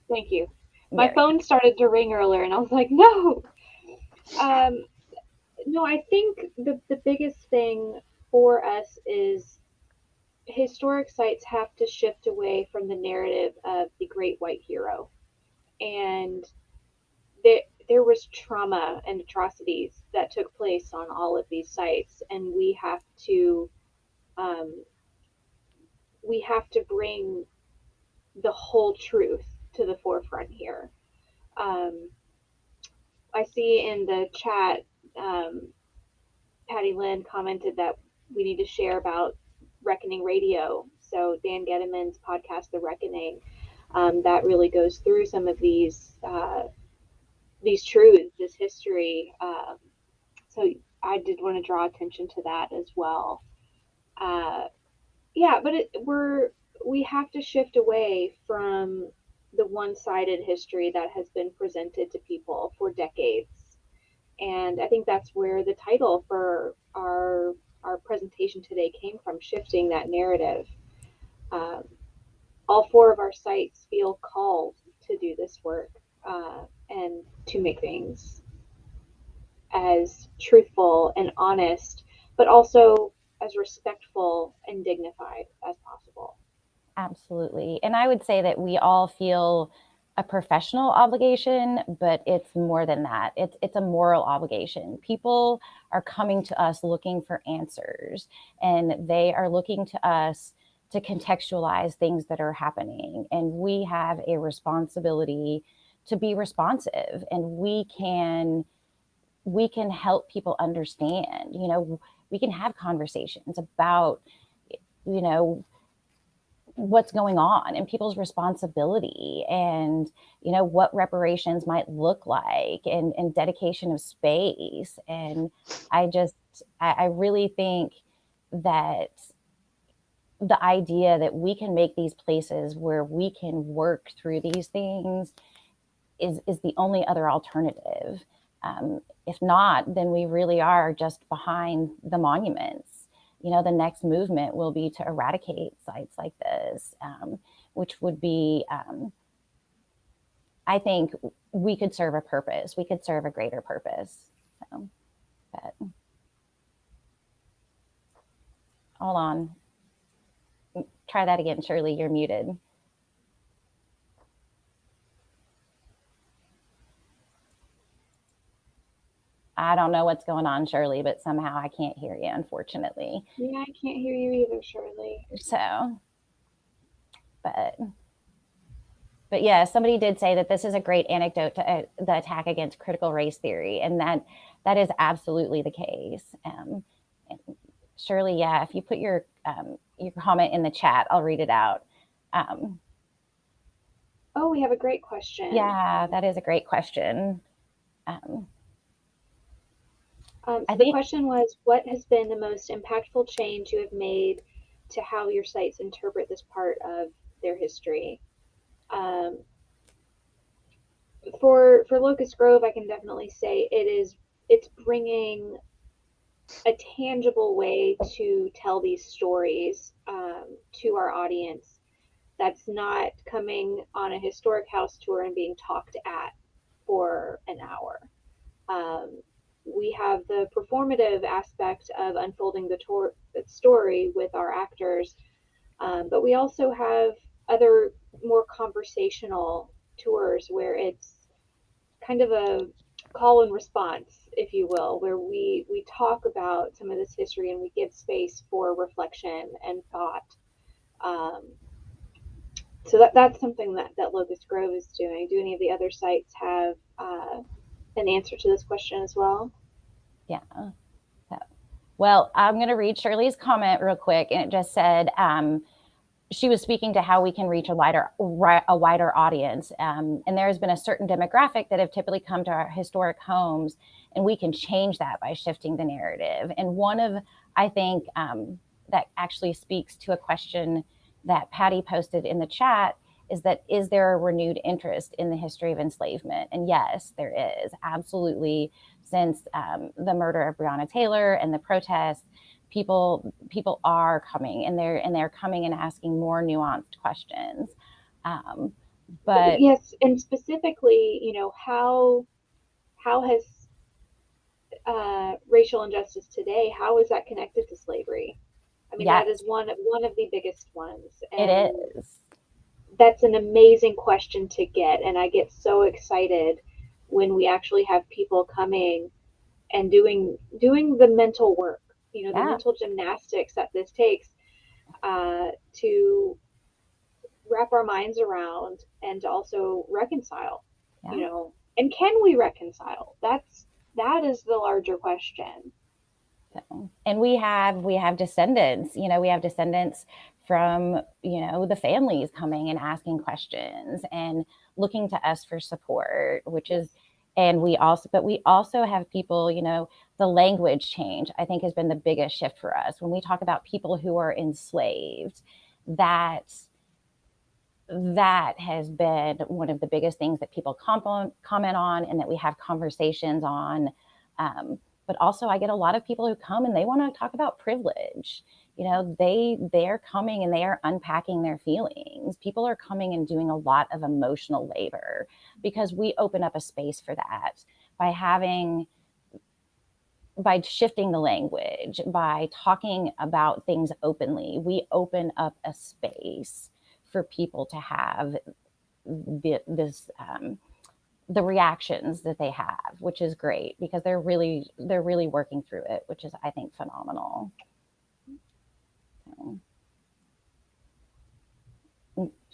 Thank you. My phone started to ring earlier, and I was like, no. No, I think the biggest thing for us is historic sites have to shift away from the narrative of the great white hero. And there was trauma and atrocities that took place on all of these sites, and we have to bring the whole truth to the forefront here. I see in the chat, Patty Lynn commented that we need to share about Reckoning Radio. So Dan Gettiman's podcast, The Reckoning, that really goes through some of these truths, this history. So I did want to draw attention to that as well. Yeah, but we have to shift away from the one-sided history that has been presented to people for decades. And I think that's where the title for our presentation today came from, shifting that narrative. All four of our sites feel called to do this work and to make things as truthful and honest, but also as respectful and dignified as possible. Absolutely. And I would say that we all feel a professional obligation, but it's more than that. It's a moral obligation. People are coming to us looking for answers, and they are looking to us to contextualize things that are happening. And we have a responsibility to be responsive, and we can help people understand. We can have conversations about, what's going on and people's responsibility, and what reparations might look like, and dedication of space. And I really think that the idea that we can make these places where we can work through these things is the only other alternative. If not, then we really are just behind the monuments. The next movement will be to eradicate sites like this, which would be, I think we could serve a purpose. We could serve a greater purpose. So, but hold on. Try that again, Shirley, you're muted. I don't know what's going on, Shirley, but somehow I can't hear you, unfortunately. Yeah, I can't hear you either, Shirley. So, but yeah, somebody did say that this is a great anecdote to the attack against critical race theory, and that is absolutely the case. Shirley, yeah, if you put your comment in the chat, I'll read it out. Oh, we have a great question. Yeah, that is a great question. The question was, what has been the most impactful change you have made to how your sites interpret this part of their history? For Locust Grove, I can definitely say it's bringing a tangible way to tell these stories to our audience that's not coming on a historic house tour and being talked at for an hour. We have the performative aspect of unfolding the story with our actors, but we also have other more conversational tours where it's kind of a call and response, if you will, where we talk about some of this history and we give space for reflection and thought. So that's something that Locust Grove is doing. Do any of the other sites have an answer to this question as well? Yeah. Well, I'm going to read Shirley's comment real quick, and it just said she was speaking to how we can reach a wider audience, and there has been a certain demographic that have typically come to our historic homes, and we can change that by shifting the narrative. And one of, I think, that actually speaks to a question that Patty posted in the chat is that, is there a renewed interest in the history of enslavement? And yes, there is, absolutely. Since the murder of Breonna Taylor and the protests, people are coming, and they're coming and asking more nuanced questions. But yes, and specifically, how has racial injustice today, how is that connected to slavery? I mean, yes. That is one of the biggest ones. And it is. That's an amazing question to get, and I get so excited when we actually have people coming and doing the mental work, the mental gymnastics that this takes to wrap our minds around and to also reconcile, and can we reconcile? That is the larger question. And we have descendants, we have descendants from, the families coming and asking questions and looking to us for support, which is, and we also have people, the language change, I think, has been the biggest shift for us. When we talk about people who are enslaved, that has been one of the biggest things that people comment on and that we have conversations on. But also I get a lot of people who come and they want to talk about privilege. They're coming and they are unpacking their feelings. People are coming and doing a lot of emotional labor because we open up a space for that by shifting the language, by talking about things openly. We open up a space for people to have the reactions that they have, which is great because they're really working through it, which is, I think, phenomenal.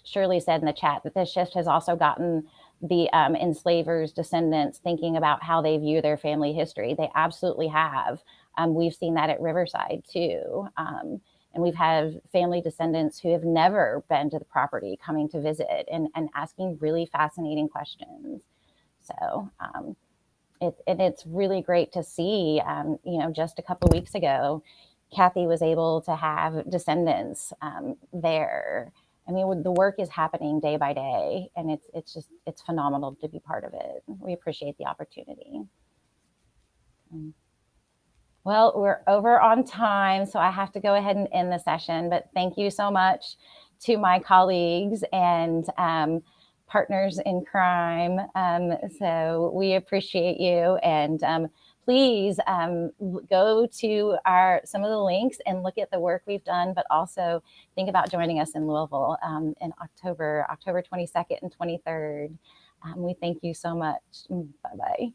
Shirley said in the chat that this shift has also gotten the enslavers' descendants thinking about how they view their family history. They absolutely have. We've seen that at Riverside too. And we've had family descendants who have never been to the property coming to visit and asking really fascinating questions. So it's really great to see, just a couple of weeks ago, Kathy was able to have descendants there. I mean, the work is happening day by day, and it's phenomenal to be part of it. We appreciate the opportunity. Well, we're over on time, so I have to go ahead and end the session, but thank you so much to my colleagues and partners in crime. So we appreciate you, and please go to some of the links and look at the work we've done, but also think about joining us in Louisville in October 22nd and 23rd. We thank you so much. Bye-bye.